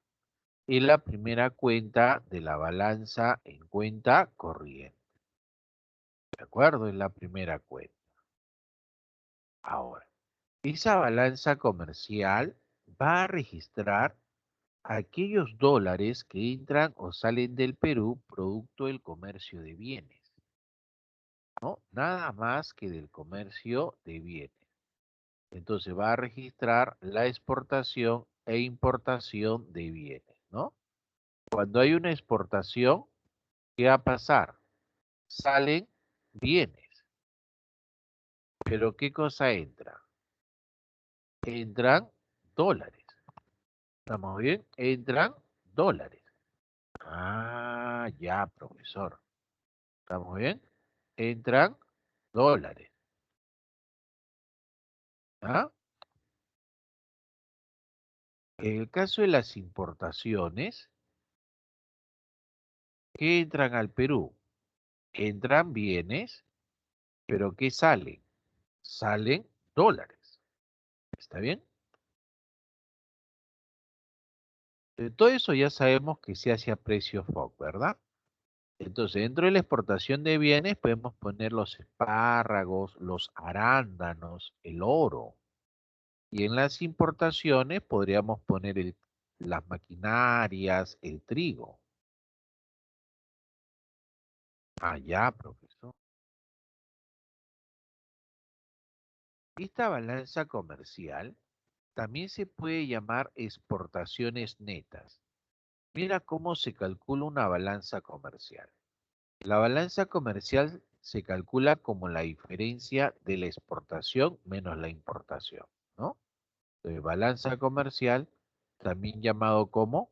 es la primera cuenta de la balanza en cuenta corriente. ¿De acuerdo? Es la primera cuenta. Ahora, esa balanza comercial va a registrar aquellos dólares que entran o salen del Perú producto del comercio de bienes, ¿no? Nada más que del comercio de bienes. Entonces va a registrar la exportación e importación de bienes, ¿no? Cuando hay una exportación, ¿qué va a pasar? Salen bienes, pero ¿qué cosa entra? Entran dólares. ¿Estamos bien? Entran dólares. Ah, ya, profesor. ¿Estamos bien? Entran dólares. ¿Ah? En el caso de las importaciones, ¿qué entran al Perú? Entran bienes, pero ¿qué salen? Salen dólares. ¿Está bien? De todo eso ya sabemos que se hace a precio FOB, ¿verdad? Entonces, dentro de la exportación de bienes podemos poner los espárragos, los arándanos, el oro. Y en las importaciones podríamos poner las maquinarias, el trigo. Ah, ya, profesor. Esta balanza comercial también se puede llamar exportaciones netas. Mira cómo se calcula una balanza comercial. La balanza comercial se calcula como la diferencia de la exportación menos la importación, ¿no? Entonces, balanza comercial, también llamado como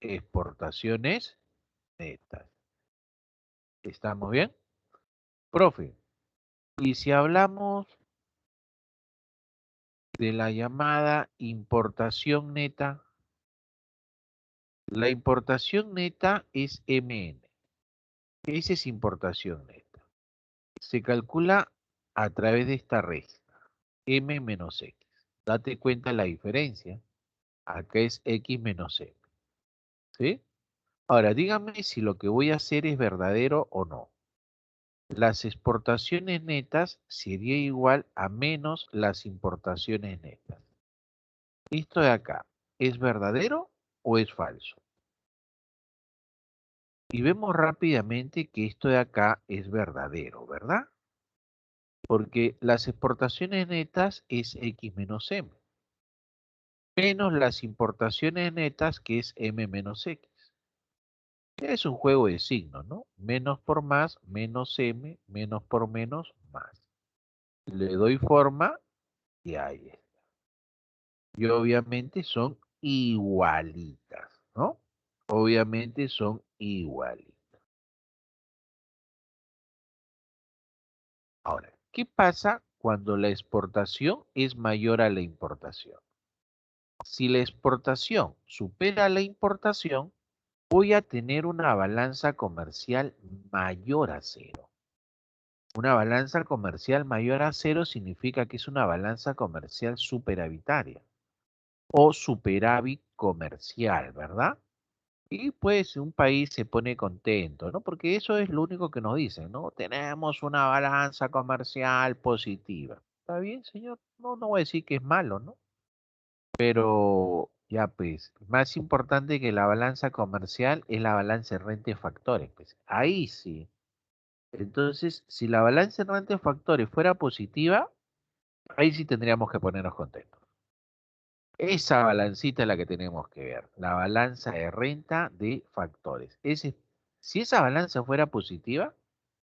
exportaciones netas. ¿Estamos bien? Profe, y si hablamos de la llamada importación neta, la importación neta es MN. Esa es importación neta. Se calcula a través de esta resta, M menos X. Date cuenta la diferencia. Acá es X menos M. ¿Sí? Ahora, dígame si lo que voy a hacer es verdadero o no. Las exportaciones netas sería igual a menos las importaciones netas. Esto de acá, ¿es verdadero o es falso? Y vemos rápidamente que esto de acá es verdadero, ¿verdad? Porque las exportaciones netas es X menos M, menos las importaciones netas que es M menos X. Es un juego de signos, ¿no? Menos por más, menos M, menos por menos, más. Le doy forma y ahí está. Y obviamente son igualitas, ¿no? Obviamente son igualitas. Ahora, ¿qué pasa cuando la exportación es mayor a la importación? Si la exportación supera la importación, voy a tener una balanza comercial mayor a cero. Una balanza comercial mayor a cero significa que es una balanza comercial superavitaria o superávit comercial, ¿verdad? Y pues un país se pone contento, ¿no? Porque eso es lo único que nos dicen, ¿no? Tenemos una balanza comercial positiva. ¿Está bien, señor? No, no voy a decir que es malo, ¿no? Pero ya pues, más importante que la balanza comercial es la balanza de renta de factores, pues. Ahí sí. Entonces, si la balanza de renta de factores fuera positiva, ahí sí tendríamos que ponernos contentos. Esa balancita es la que tenemos que ver, la balanza de renta de factores. Si esa balanza fuera positiva,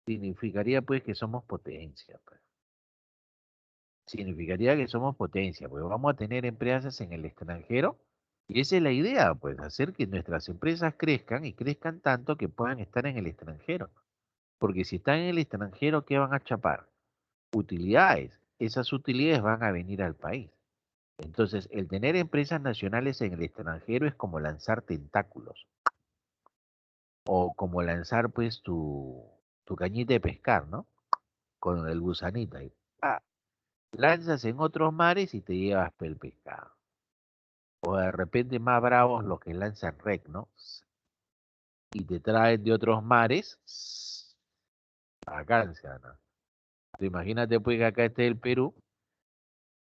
significaría pues que somos potencia, pues. Significaría que somos potencia, pues vamos a tener empresas en el extranjero y esa es la idea, pues hacer que nuestras empresas crezcan y crezcan tanto que puedan estar en el extranjero. Porque si están en el extranjero, ¿qué van a chapar? Utilidades. Esas utilidades van a venir al país. Entonces, el tener empresas nacionales en el extranjero es como lanzar tentáculos o como lanzar pues tu cañita de pescar, ¿no? Con el gusanito ahí. Ah, lanzas en otros mares y te llevas el pescado. O de repente más bravos los que lanzan rec, ¿no? Y te traen de otros mares, vacancia, ¿no? Imagínate pues que acá esté el Perú,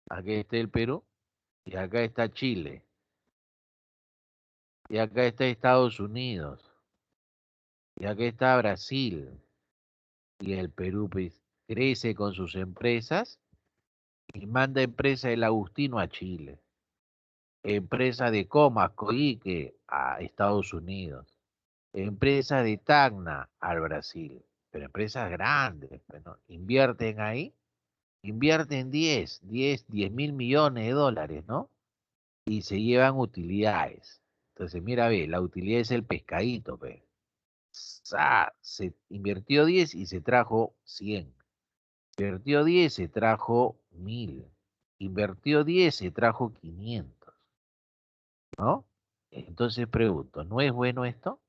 aquí esté el Perú, y acá está Chile, y acá está Estados Unidos, y acá está Brasil, y el Perú pues crece con sus empresas y manda empresa del Agustino a Chile, empresa de Comas, Coique a Estados Unidos, empresa de Tacna al Brasil, pero empresas grandes, pues, ¿no? Invierten ahí, invierten 10.000 millones de dólares, ¿no? Y se llevan utilidades. Entonces, mira, ve, la utilidad es el pescadito, pues. Se invirtió 10 y se trajo 100. Invirtió 10 se trajo 1000. Invirtió 10 se trajo 500, ¿no? Entonces pregunto, ¿no es bueno esto?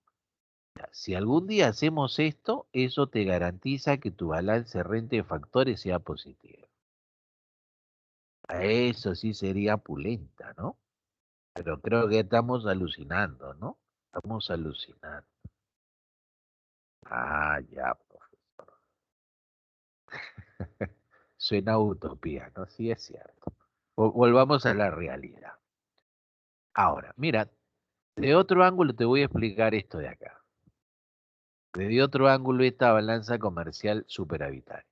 Ya, si algún día hacemos esto, eso te garantiza que tu balance renta de factores sea positivo. Eso sí sería pulenta, ¿no? Pero creo que estamos alucinando, ¿no? Estamos alucinando. Ah, ya, profesor. Suena a utopía, ¿no? Sí es cierto. Volvamos a la realidad. Ahora, mira, de otro ángulo te voy a explicar esto de acá. Desde otro ángulo esta balanza comercial superavitaria.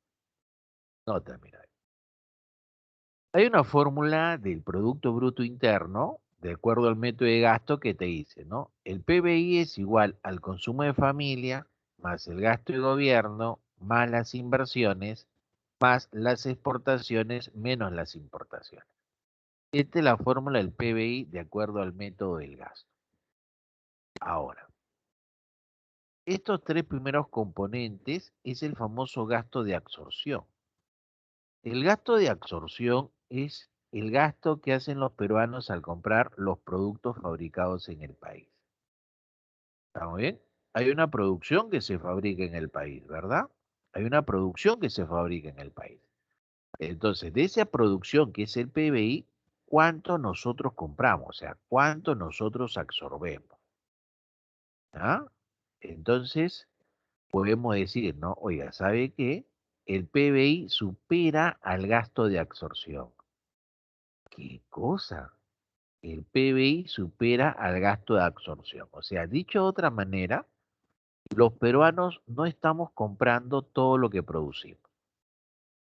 Nota, mira. Hay una fórmula del Producto Bruto Interno, de acuerdo al método de gasto que te dice, ¿no? El PBI es igual al consumo de familia, más el gasto de gobierno, más las inversiones, más las exportaciones, menos las importaciones. Esta es la fórmula del PBI de acuerdo al método del gasto. Ahora, estos tres primeros componentes es el famoso gasto de absorción. El gasto de absorción es el gasto que hacen los peruanos al comprar los productos fabricados en el país. ¿Estamos bien? Hay una producción que se fabrica en el país, ¿verdad? Hay una producción que se fabrica en el país. Entonces, de esa producción que es el PBI, ¿cuánto nosotros compramos? O sea, ¿cuánto nosotros absorbemos? ¿Ah? Entonces, podemos decir, ¿no? Oiga, ¿sabe qué? El PBI supera al gasto de absorción. ¿Qué cosa? El PBI supera al gasto de absorción. O sea, dicho de otra manera, los peruanos no estamos comprando todo lo que producimos.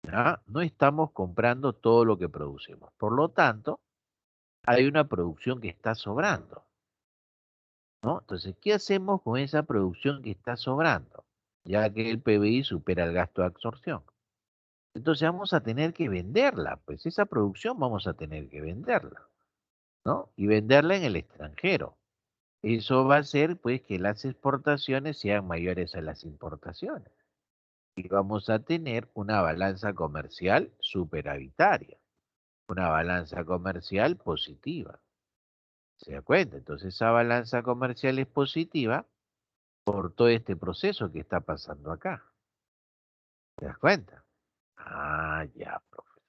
¿Ya? No estamos comprando todo lo que producimos. Por lo tanto, hay una producción que está sobrando, ¿no? Entonces, ¿qué hacemos con esa producción que está sobrando? Ya que el PBI supera el gasto de absorción. Entonces vamos a tener que venderla, pues esa producción vamos a tener que venderla, ¿no? Y venderla en el extranjero. Eso va a hacer, pues, que las exportaciones sean mayores a las importaciones. Y vamos a tener una balanza comercial superavitaria, una balanza comercial positiva. ¿Se da cuenta? Entonces esa balanza comercial es positiva por todo este proceso que está pasando acá. ¿Te das cuenta? Ah, ya, profe.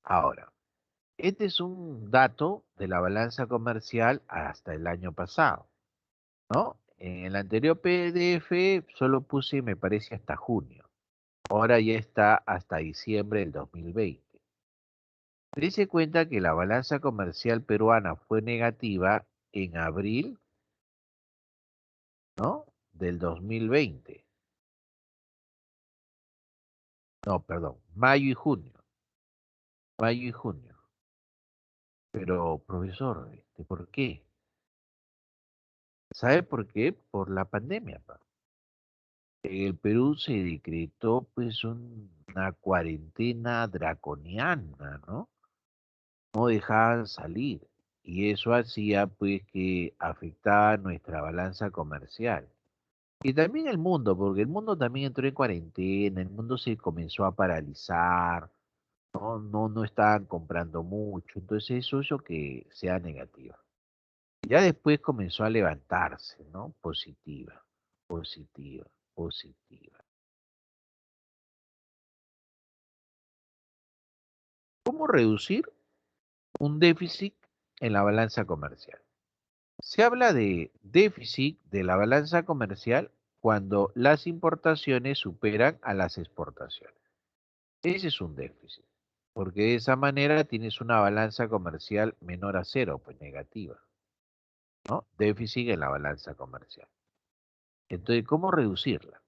Ahora, este es un dato de la balanza comercial hasta el año pasado, ¿no? En el anterior PDF solo puse, me parece, hasta junio. Ahora ya está hasta diciembre del 2020. Dese cuenta que la balanza comercial peruana fue negativa en abril, ¿no? Del 2020. No, perdón, mayo y junio. Mayo y junio. Pero, profesor, ¿por qué? ¿Sabe por qué? Por la pandemia, pa. En el Perú se decretó pues una cuarentena draconiana, ¿no? No dejaban salir. Y eso hacía pues que afectaba nuestra balanza comercial. Y también el mundo, porque el mundo también entró en cuarentena, el mundo se comenzó a paralizar, no estaban comprando mucho, entonces eso hizo que sea negativa. Ya después comenzó a levantarse, ¿no? Positiva, positiva, positiva. ¿Cómo reducir un déficit en la balanza comercial? Se habla de déficit de la balanza comercial cuando las importaciones superan a las exportaciones. Ese es un déficit, porque de esa manera tienes una balanza comercial menor a cero, pues negativa, ¿no? Déficit en la balanza comercial. Entonces, ¿cómo reducirla?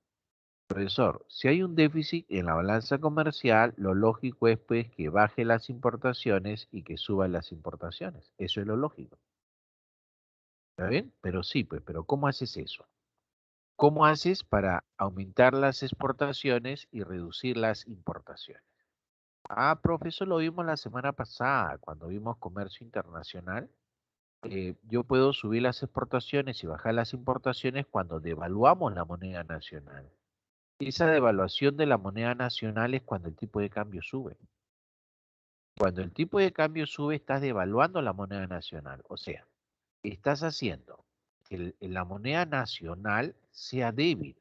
Profesor, si hay un déficit en la balanza comercial, lo lógico es pues que baje las importaciones y que suban las importaciones. Eso es lo lógico. ¿Está bien? Pero sí, pues, pero ¿cómo haces eso? ¿Cómo haces para aumentar las exportaciones y reducir las importaciones? Ah, profesor, lo vimos la semana pasada, cuando vimos comercio internacional. Yo puedo subir las exportaciones y bajar las importaciones cuando devaluamos la moneda nacional. Esa devaluación de la moneda nacional es cuando el tipo de cambio sube. Cuando el tipo de cambio sube, estás devaluando la moneda nacional. O sea, estás haciendo que la moneda nacional sea débil.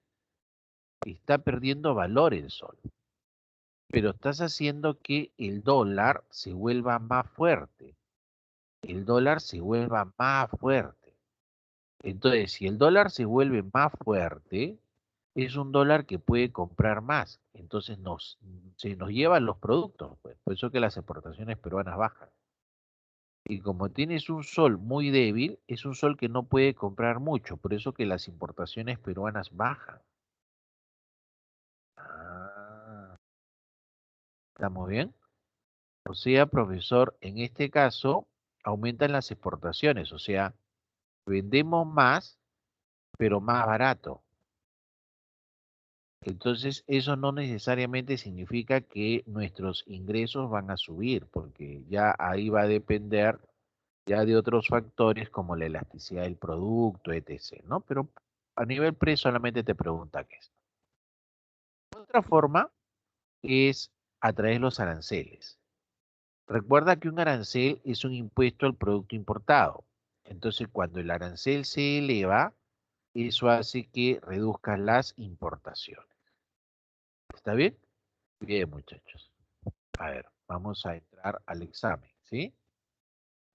Está perdiendo valor el sol. Pero estás haciendo que el dólar se vuelva más fuerte. El dólar se vuelva más fuerte. Entonces, si el dólar se vuelve más fuerte, es un dólar que puede comprar más. Entonces se nos llevan los productos, pues. Por eso que las exportaciones peruanas bajan. Y como tienes un sol muy débil, es un sol que no puede comprar mucho. Por eso que las importaciones peruanas bajan. Ah, ¿estamos bien? O sea, profesor, en este caso aumentan las exportaciones. O sea, vendemos más, pero más barato. Entonces, eso no necesariamente significa que nuestros ingresos van a subir, porque ya ahí va a depender ya de otros factores como la elasticidad del producto, etc., ¿no? Pero a nivel pre solamente te preguntan esto. Otra forma es a través de los aranceles. Recuerda que un arancel es un impuesto al producto importado. Entonces, cuando el arancel se eleva, eso hace que reduzcan las importaciones. ¿Está bien? Bien, muchachos. A ver, vamos a entrar al examen, ¿sí?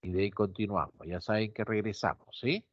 Y de ahí continuamos. Ya saben que regresamos, ¿sí?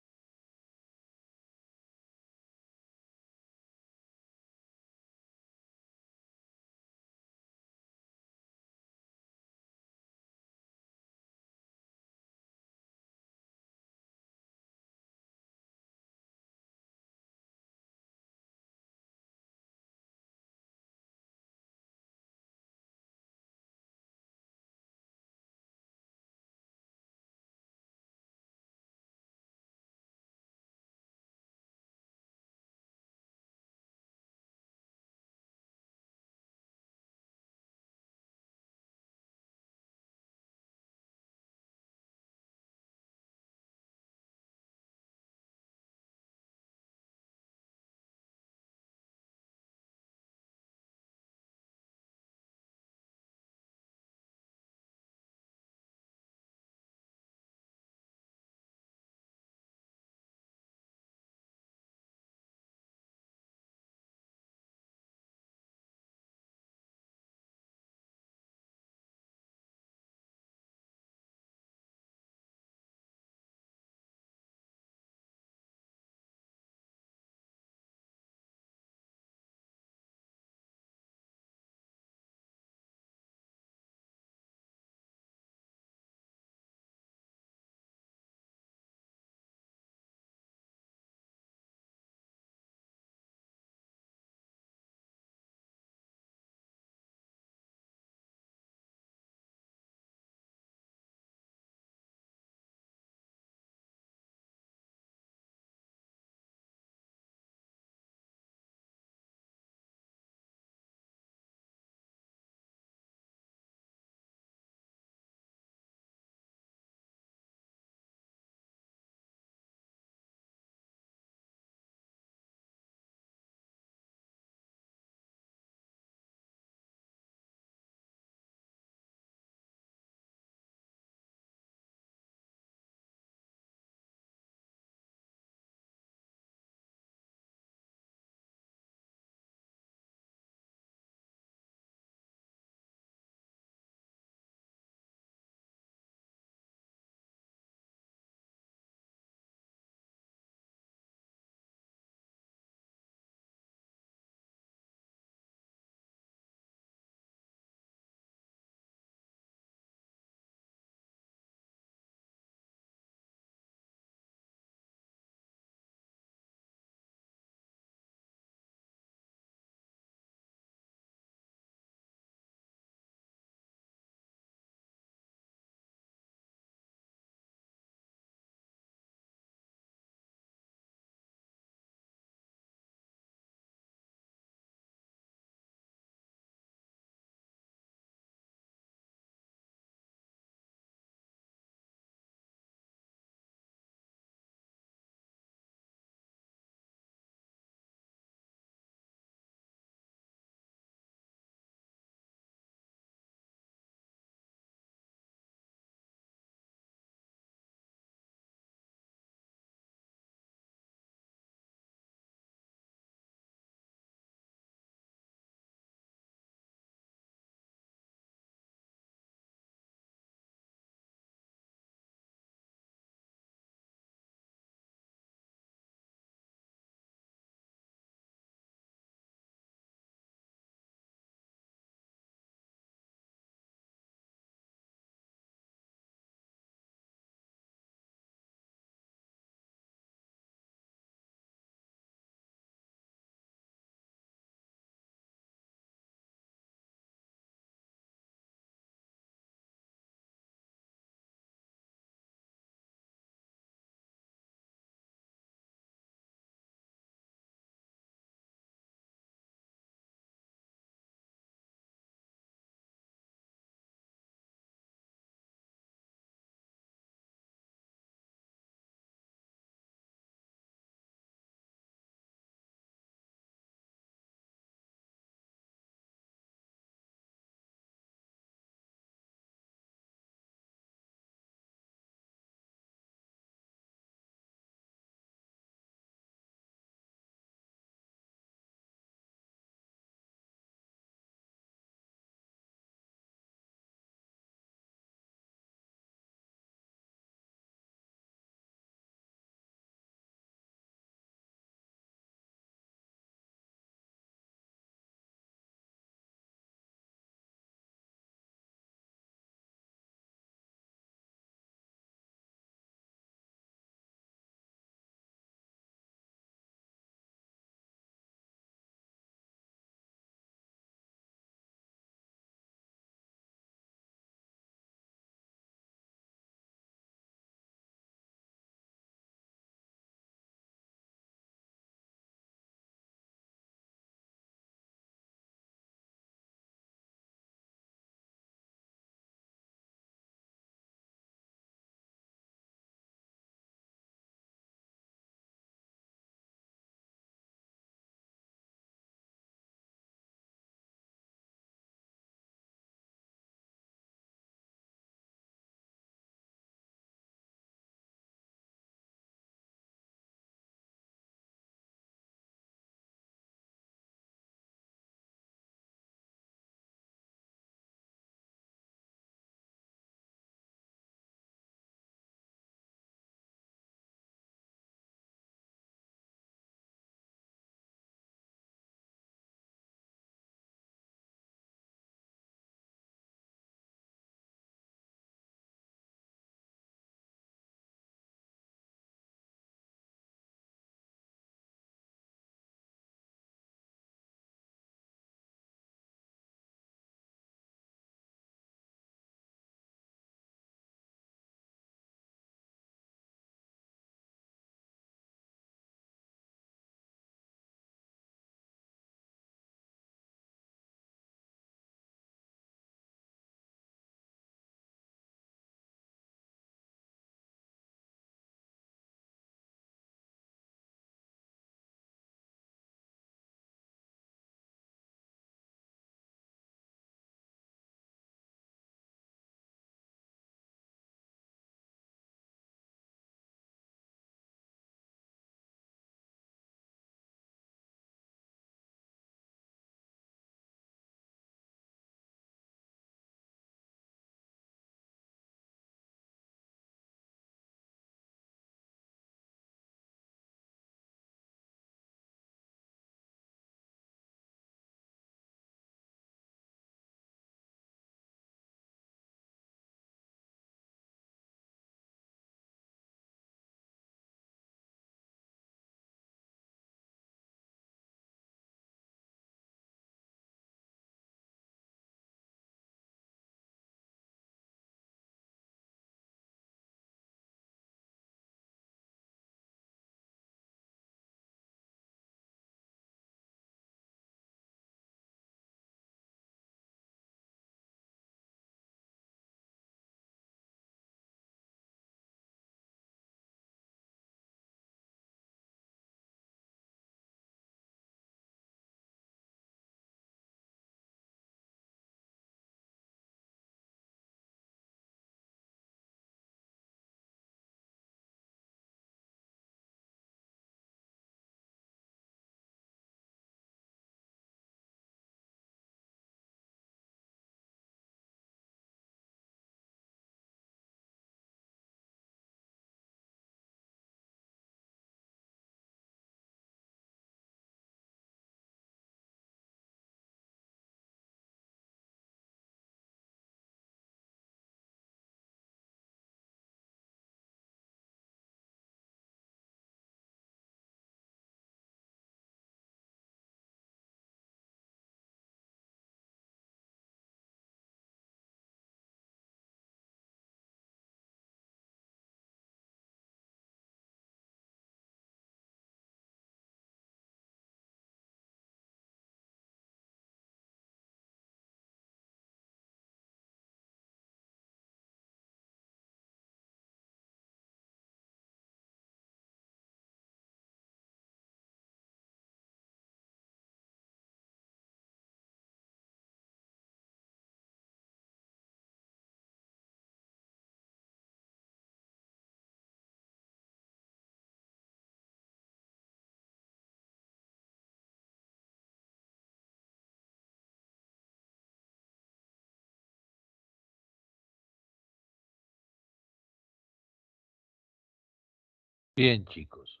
Bien, chicos.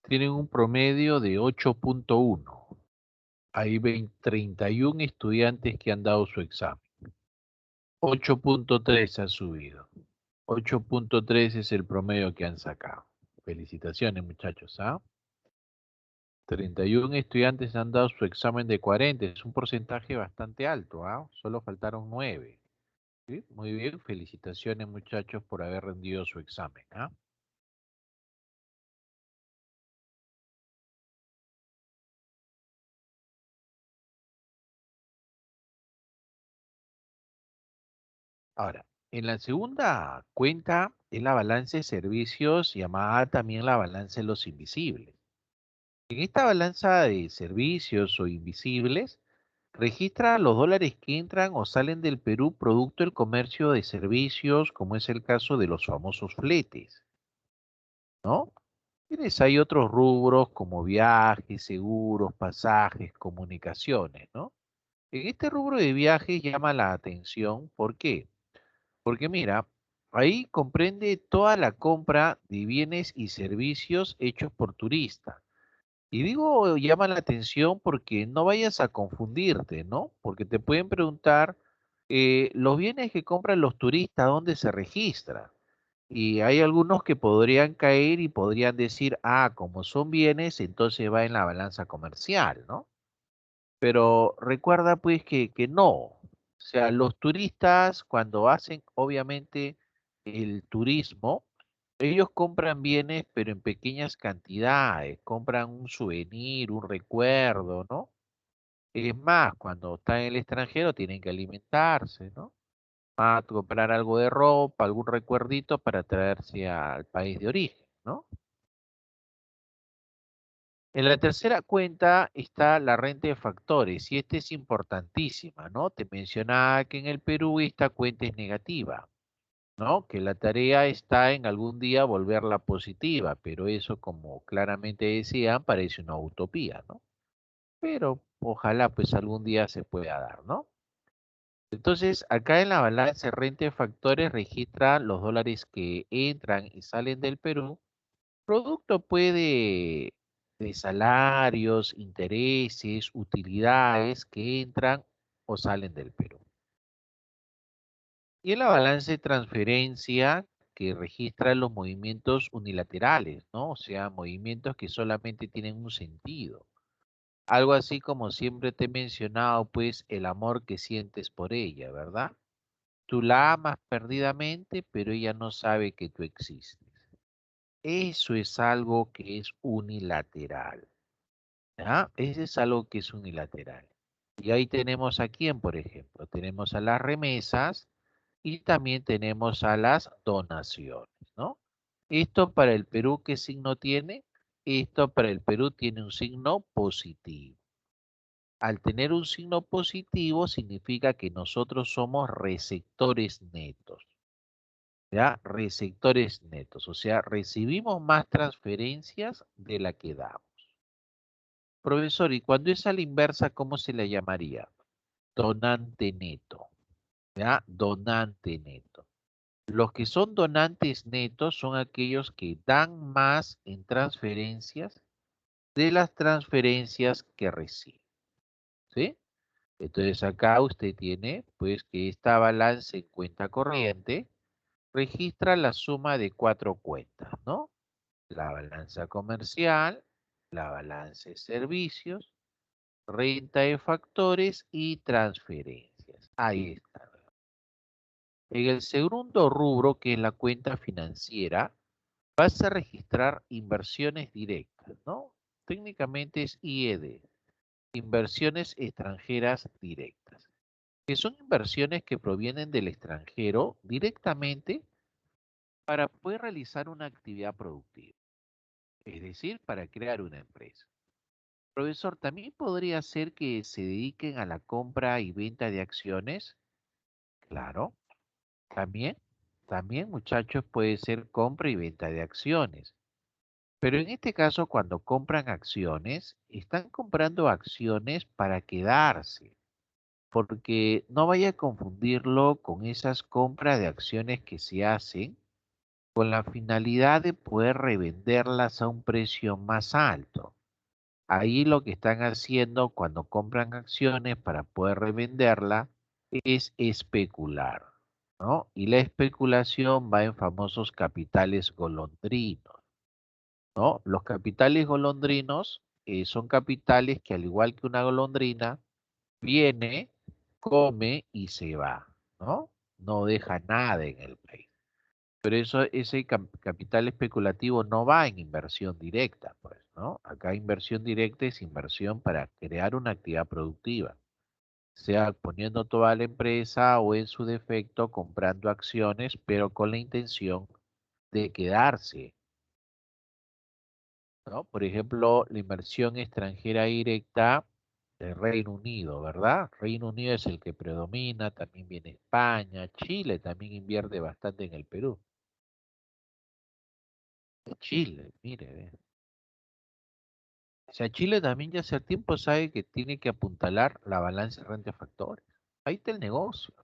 Tienen un promedio de 8.1. Hay 31 estudiantes que han dado su examen. 8.3 ha subido. 8.3 es el promedio que han sacado. Felicitaciones, muchachos, ¿ah? 31 estudiantes han dado su examen de 40. Es un porcentaje bastante alto, ¿ah? Solo faltaron 9. ¿Sí? Muy bien, felicitaciones, muchachos, por haber rendido su examen, ¿ah? Ahora, en la segunda cuenta es la balanza de servicios, llamada también la balanza de los invisibles. En esta balanza de servicios o invisibles, registra los dólares que entran o salen del Perú producto del comercio de servicios, como es el caso de los famosos fletes, ¿no? Hay otros rubros como viajes, seguros, pasajes, comunicaciones, ¿no? En este rubro de viajes llama la atención, ¿por qué? Porque mira, ahí comprende toda la compra de bienes y servicios hechos por turistas. Y digo, llama la atención porque no vayas a confundirte, ¿no? Porque te pueden preguntar, los bienes que compran los turistas, ¿dónde se registran? Y hay algunos que podrían caer y podrían decir, ah, como son bienes, entonces va en la balanza comercial, ¿no? Pero recuerda pues que no. O sea, los turistas cuando hacen obviamente el turismo, ellos compran bienes pero en pequeñas cantidades, compran un souvenir, un recuerdo, ¿no? Es más, cuando están en el extranjero tienen que alimentarse, ¿no? A comprar algo de ropa, algún recuerdito para traerse al país de origen, ¿no? En la tercera cuenta está la renta de factores y esta es importantísima, ¿no? Te mencionaba que en el Perú esta cuenta es negativa, ¿no? Que la tarea está en algún día volverla positiva, pero eso, como claramente decían, parece una utopía, ¿no? Pero ojalá pues algún día se pueda dar, ¿no? Entonces, acá en la balanza de renta de factores registra los dólares que entran y salen del Perú. Producto puede de salarios, intereses, utilidades que entran o salen del Perú. Y en la balanza de transferencia que registra los movimientos unilaterales, ¿no? O sea, movimientos que solamente tienen un sentido. Algo así como siempre te he mencionado, pues, el amor que sientes por ella, ¿verdad? Tú la amas perdidamente, pero ella no sabe que tú existes. Eso es algo que es unilateral. ¿Ya? Ese es algo que es unilateral. Y ahí tenemos a quién, por ejemplo. Tenemos a las remesas y también tenemos a las donaciones, ¿no? Esto para el Perú, ¿qué signo tiene? Esto para el Perú tiene un signo positivo. Al tener un signo positivo significa que nosotros somos receptores netos, ¿ya? Receptores netos, o sea, recibimos más transferencias de la que damos. Profesor, y cuando es a la inversa, ¿cómo se le llamaría? Donante neto, ¿ya? Donante neto. Los que son donantes netos son aquellos que dan más en transferencias de las transferencias que reciben, ¿sí? Entonces acá usted tiene, pues, que esta balance en cuenta corriente registra la suma de 4 cuentas, ¿no? La balanza comercial, la balanza de servicios, renta de factores y transferencias. Ahí está. En el segundo rubro, que es la cuenta financiera, vas a registrar inversiones directas, ¿no? Técnicamente es IED, inversiones extranjeras directas, que son inversiones que provienen del extranjero directamente para poder realizar una actividad productiva, es decir, para crear una empresa. Profesor, ¿también podría ser que se dediquen a la compra y venta de acciones? Claro, también, también muchachos puede ser compra y venta de acciones. Pero en este caso, cuando compran acciones, están comprando acciones para quedarse, porque no vaya a confundirlo con esas compras de acciones que se hacen con la finalidad de poder revenderlas a un precio más alto. Ahí lo que están haciendo cuando compran acciones para poder revenderla es especular, ¿no? Y la especulación va en famosos capitales golondrinos, ¿no? Los capitales golondrinos son capitales que al igual que una golondrina, viene, come y se va, ¿no? No deja nada en el país. Pero eso, ese capital especulativo no va en inversión directa, pues, ¿no? Acá inversión directa es inversión para crear una actividad productiva, sea poniendo toda la empresa o en su defecto comprando acciones, pero con la intención de quedarse, ¿no? Por ejemplo, la inversión extranjera directa del Reino Unido, ¿verdad? Reino Unido es el que predomina, también viene España, Chile también invierte bastante en el Perú. Chile, mire, ve. O sea, Chile también ya hace tiempo sabe que tiene que apuntalar la balanza de renta de factores. Ahí está el negocio,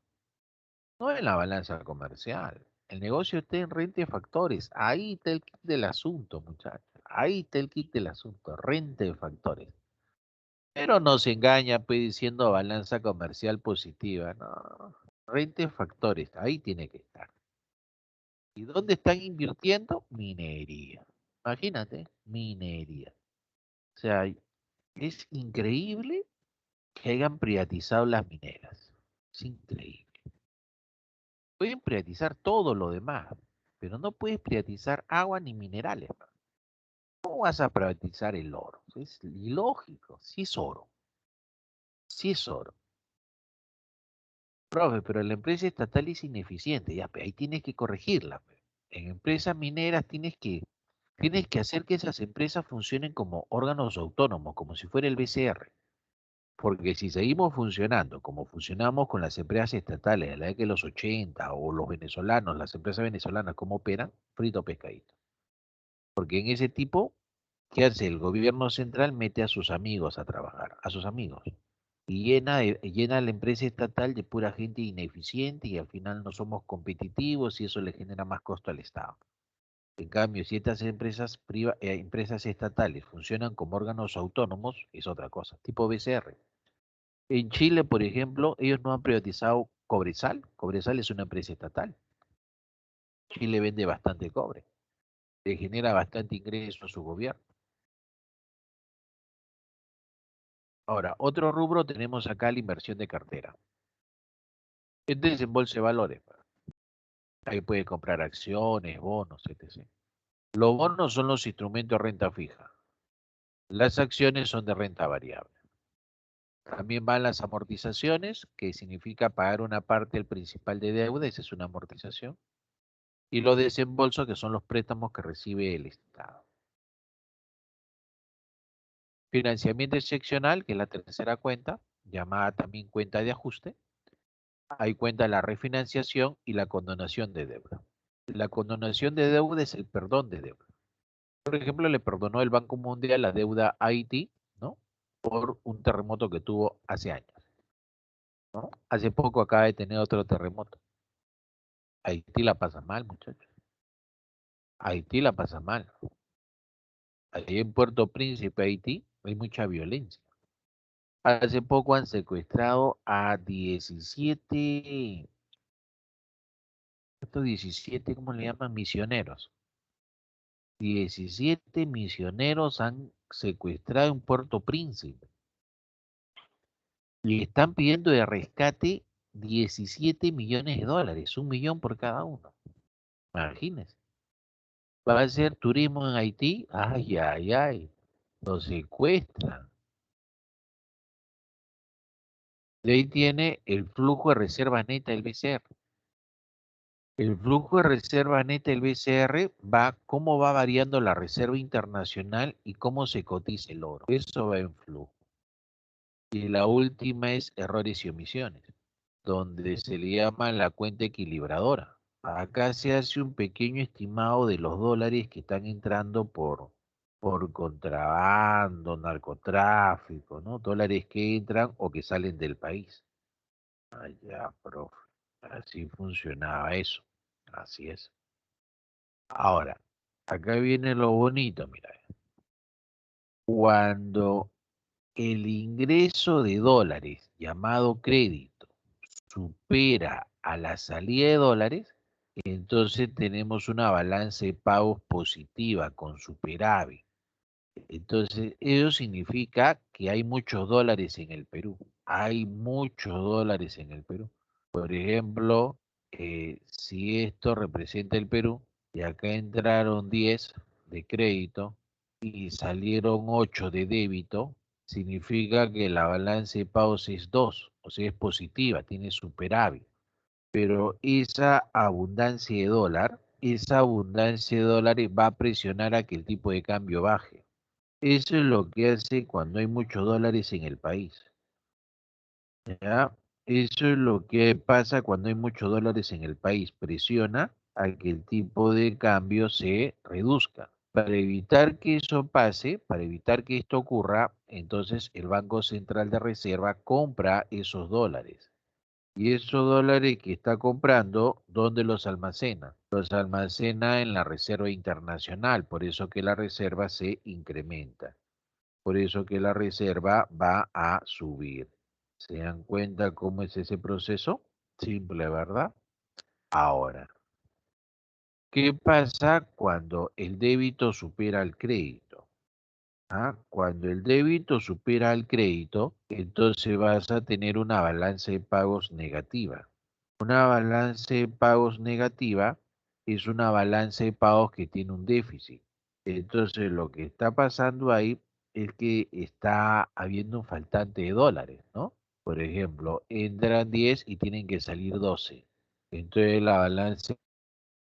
no en la balanza comercial. El negocio está en renta de factores. Ahí está el kit del asunto, muchachos. Ahí está el kit del asunto, renta de factores. Pero no se engaña pues diciendo balanza comercial positiva. No, renta de factores, ahí tiene que estar. ¿Y dónde están invirtiendo? Minería. Imagínate, minería. O sea, es increíble que hayan privatizado las mineras. Es increíble. Pueden privatizar todo lo demás, pero no puedes privatizar agua ni minerales. ¿Cómo vas a privatizar el oro? Es ilógico. Sí es oro. Sí es oro. Profe, pero la empresa estatal es ineficiente. Ya, ahí tienes que corregirla. En empresas mineras tienes que hacer que esas empresas funcionen como órganos autónomos, como si fuera el BCR. Porque si seguimos funcionando como funcionamos con las empresas estatales de la década de los 80 o los venezolanos, las empresas venezolanas, ¿cómo operan? Frito pescadito. Porque en ese tipo, ¿qué hace? El gobierno central mete a sus amigos a trabajar, a sus amigos. Y llena la empresa estatal de pura gente ineficiente y al final no somos competitivos y eso le genera más costo al Estado. En cambio, si estas empresas estatales funcionan como órganos autónomos, es otra cosa, tipo BCR. En Chile, por ejemplo, ellos no han privatizado Cobresal. Cobresal es una empresa estatal. Chile vende bastante cobre. Le genera bastante ingreso a su gobierno. Ahora, otro rubro tenemos acá la inversión de cartera. Es desembolso de valores. Ahí puede comprar acciones, bonos, etc. Los bonos son los instrumentos de renta fija. Las acciones son de renta variable. También van las amortizaciones, que significa pagar una parte del principal de deuda, esa es una amortización. Y los desembolsos, que son los préstamos que recibe el Estado. Financiamiento excepcional, que es la tercera cuenta, llamada también cuenta de ajuste. Hay cuenta de la refinanciación y la condonación de deuda. La condonación de deuda es el perdón de deuda. Por ejemplo, le perdonó el Banco Mundial la deuda a Haití, ¿no? Por un terremoto que tuvo hace años, ¿no? Hace poco acaba de tener otro terremoto. Haití la pasa mal, muchachos. Haití la pasa mal. Ahí en Puerto Príncipe, Haití, hay mucha violencia. Hace poco han secuestrado a 17, estos 17, ¿cómo le llaman? Misioneros. 17 misioneros han secuestrado en Puerto Príncipe y están pidiendo de rescate 17 millones de dólares, 1 millón por cada uno. Imagínense. ¿Va a ser turismo en Haití? Ay, ay, ay. Los secuestran. De ahí tiene el flujo de reserva neta del BCR. El flujo de reserva neta del BCR va, cómo va variando la reserva internacional y cómo se cotiza el oro. Eso va en flujo. Y la última es errores y omisiones, donde se le llama la cuenta equilibradora. Acá se hace un pequeño estimado de los dólares que están entrando por contrabando, narcotráfico, ¿no? Dólares que entran o que salen del país. Allá, profe. Así funcionaba eso. Así es. Ahora, acá viene lo bonito, mira. Cuando el ingreso de dólares, llamado crédito, supera a la salida de dólares, entonces tenemos una balanza de pagos positiva con superávit. Entonces, eso significa que hay muchos dólares en el Perú. Hay muchos dólares en el Perú. Por ejemplo, si esto representa el Perú, y acá entraron 10 de crédito y salieron 8 de débito, significa que la balanza de pagos es 2, o sea, es positiva, tiene superávit. Pero esa abundancia de dólares va a presionar a que el tipo de cambio baje. Eso es lo que hace cuando hay muchos dólares en el país, ¿ya? Eso es lo que pasa cuando hay muchos dólares en el país. Presiona a que el tipo de cambio se reduzca. Para evitar que eso pase, para evitar que esto ocurra, entonces el Banco Central de Reserva compra esos dólares. Y esos dólares que está comprando, ¿dónde los almacena? Los almacena en la Reserva Internacional, por eso que la reserva se incrementa. Por eso que la reserva va a subir. ¿Se dan cuenta cómo es ese proceso? Simple, ¿verdad? Ahora, ¿qué pasa cuando el débito supera el crédito? ¿Ah? Cuando el débito supera el crédito, entonces vas a tener una balanza de pagos negativa. Una balanza de pagos negativa es una balanza de pagos que tiene un déficit. Entonces lo que está pasando ahí es que está habiendo un faltante de dólares, ¿no? Por ejemplo, entran 10 y tienen que salir 12. Entonces la balanza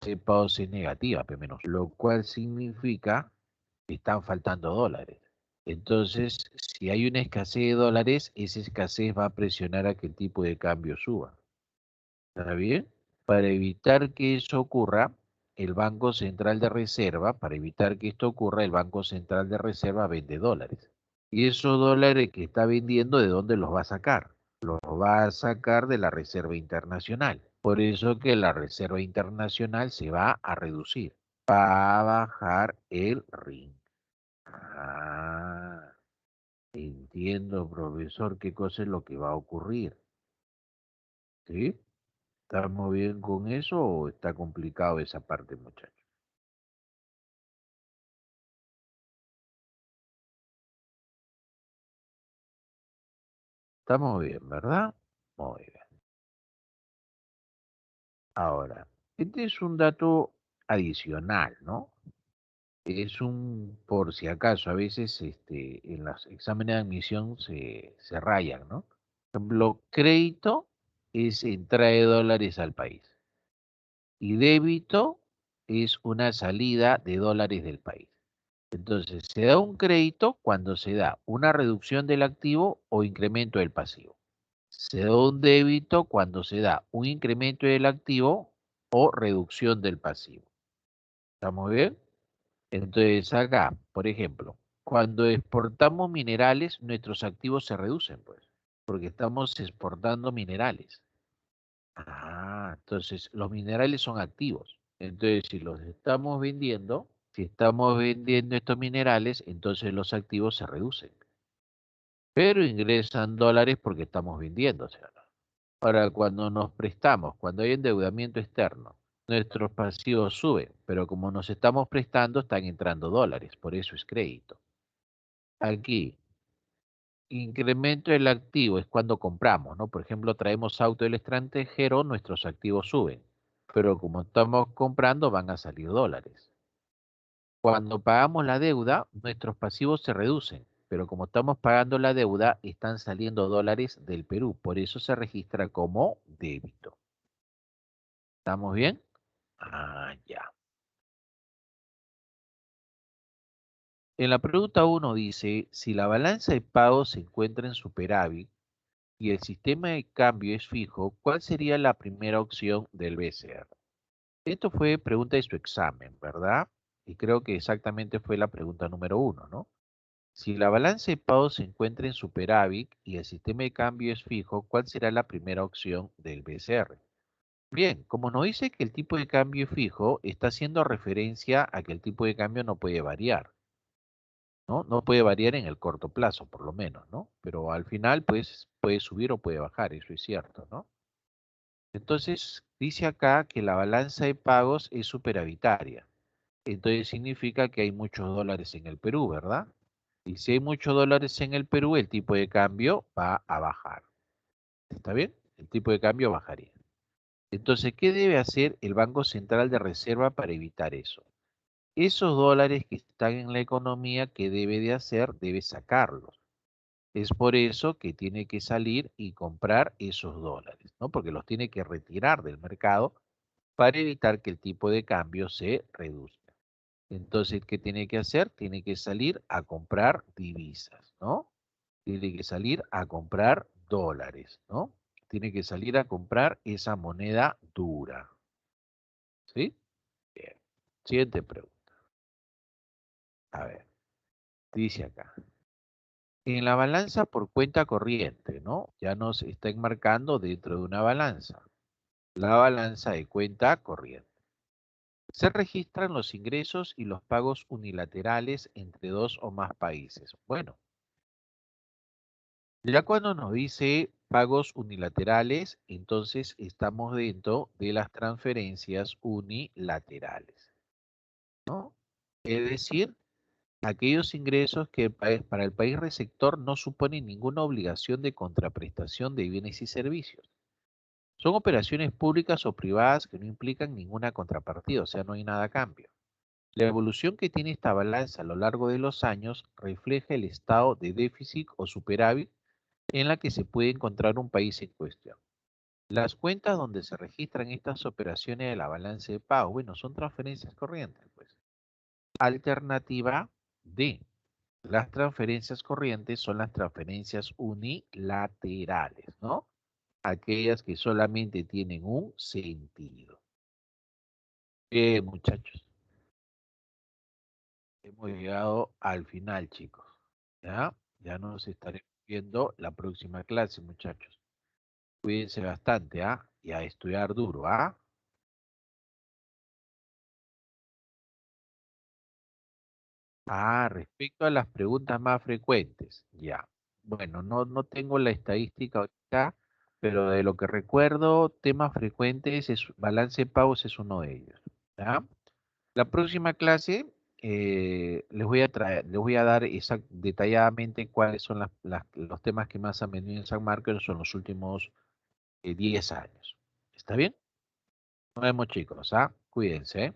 de pagos es negativa, P menos, lo cual significa que están faltando dólares. Entonces, si hay una escasez de dólares, esa escasez va a presionar a que el tipo de cambio suba. ¿Está bien? Para evitar que eso ocurra, el Banco Central de Reserva, para evitar que esto ocurra, el Banco Central de Reserva vende dólares. Y esos dólares que está vendiendo, ¿de dónde los va a sacar? Los va a sacar de la Reserva Internacional. Por eso que la Reserva Internacional se va a reducir. Va a bajar el RIN. Ah, entiendo, profesor, qué cosa es lo que va a ocurrir. ¿Sí? ¿Estamos bien con eso o está complicado esa parte, muchachos? Estamos bien, ¿verdad? Muy bien. Ahora, este es un dato adicional, ¿no? Es un, por si acaso, a veces en los exámenes de admisión se rayan, ¿no? Por ejemplo, crédito es entrada de dólares al país y débito es una salida de dólares del país. Entonces, se da un crédito cuando se da una reducción del activo o incremento del pasivo. Se da un débito cuando se da un incremento del activo o reducción del pasivo. ¿Estamos bien? Entonces, acá, por ejemplo, cuando exportamos minerales, nuestros activos se reducen, pues, porque estamos exportando minerales. Ah, entonces los minerales son activos. Entonces, si los estamos vendiendo, si estamos vendiendo estos minerales, entonces los activos se reducen. Pero ingresan dólares porque estamos vendiendo, ¿sí o no? Ahora, cuando nos prestamos, cuando hay endeudamiento externo, nuestros pasivos suben, pero como nos estamos prestando, están entrando dólares, por eso es crédito. Aquí, incremento del activo es cuando compramos, ¿no? Por ejemplo, traemos auto del extranjero, nuestros activos suben, pero como estamos comprando, van a salir dólares. Cuando pagamos la deuda, nuestros pasivos se reducen, pero como estamos pagando la deuda, están saliendo dólares del Perú, por eso se registra como débito. ¿Estamos bien? Ah, ya. En la pregunta uno dice, si la balanza de pagos se encuentra en superávit y el sistema de cambio es fijo, ¿cuál sería la primera opción del BCR? Esto fue pregunta de su examen, ¿verdad? Y creo que exactamente fue la pregunta número uno, ¿no? Si la balanza de pagos se encuentra en superávit y el sistema de cambio es fijo, ¿cuál será la primera opción del BCR? Bien, como nos dice que el tipo de cambio es fijo, está haciendo referencia a que el tipo de cambio no puede variar, ¿no? No puede variar en el corto plazo, por lo menos, ¿no? Pero al final, pues, puede subir o puede bajar, eso es cierto, ¿no? Entonces, dice acá que la balanza de pagos es superavitaria. Entonces significa que hay muchos dólares en el Perú, ¿verdad? Y si hay muchos dólares en el Perú, el tipo de cambio va a bajar. ¿Está bien? El tipo de cambio bajaría. Entonces, ¿qué debe hacer el Banco Central de Reserva para evitar eso? Esos dólares que están en la economía, ¿qué debe de hacer? Debe sacarlos. Es por eso que tiene que salir y comprar esos dólares, ¿no? Porque los tiene que retirar del mercado para evitar que el tipo de cambio se reduzca. Entonces, ¿qué tiene que hacer? Tiene que salir a comprar divisas, ¿no? Tiene que salir a comprar dólares, ¿no? Tiene que salir a comprar esa moneda dura, ¿sí? Bien. Siguiente pregunta. A ver, dice acá. En la balanza por cuenta corriente, ¿no? Ya nos está enmarcando dentro de una balanza. La balanza de cuenta corriente. Se registran los ingresos y los pagos unilaterales entre dos o más países. Bueno, ya cuando nos dice pagos unilaterales, entonces estamos dentro de las transferencias unilaterales, ¿no? Es decir, aquellos ingresos que para el país receptor no suponen ninguna obligación de contraprestación de bienes y servicios. Son operaciones públicas o privadas que no implican ninguna contrapartida, o sea, no hay nada a cambio. La evolución que tiene esta balanza a lo largo de los años refleja el estado de déficit o superávit en la que se puede encontrar un país en cuestión. Las cuentas donde se registran estas operaciones de la balanza de pago, bueno, son transferencias corrientes, pues. Alternativa D. Las transferencias corrientes son las transferencias unilaterales, ¿no? Aquellas que solamente tienen un sentido. Bien, muchachos, hemos llegado al final, chicos. ¿Ya? Ya nos estaremos viendo la próxima clase, muchachos. Cuídense bastante, ¿ah? Y a estudiar duro, ¿ah? Ah, respecto a las preguntas más frecuentes, ya. Bueno, no tengo la estadística ahorita, pero de lo que recuerdo, temas frecuentes, balance de pagos es uno de ellos. ¿Ya? La próxima clase les voy a dar detalladamente cuáles son los temas que más han venido en San Marcos en los últimos 10 años. ¿Está bien? Nos vemos, chicos, ¿ah? Cuídense. ¿Eh?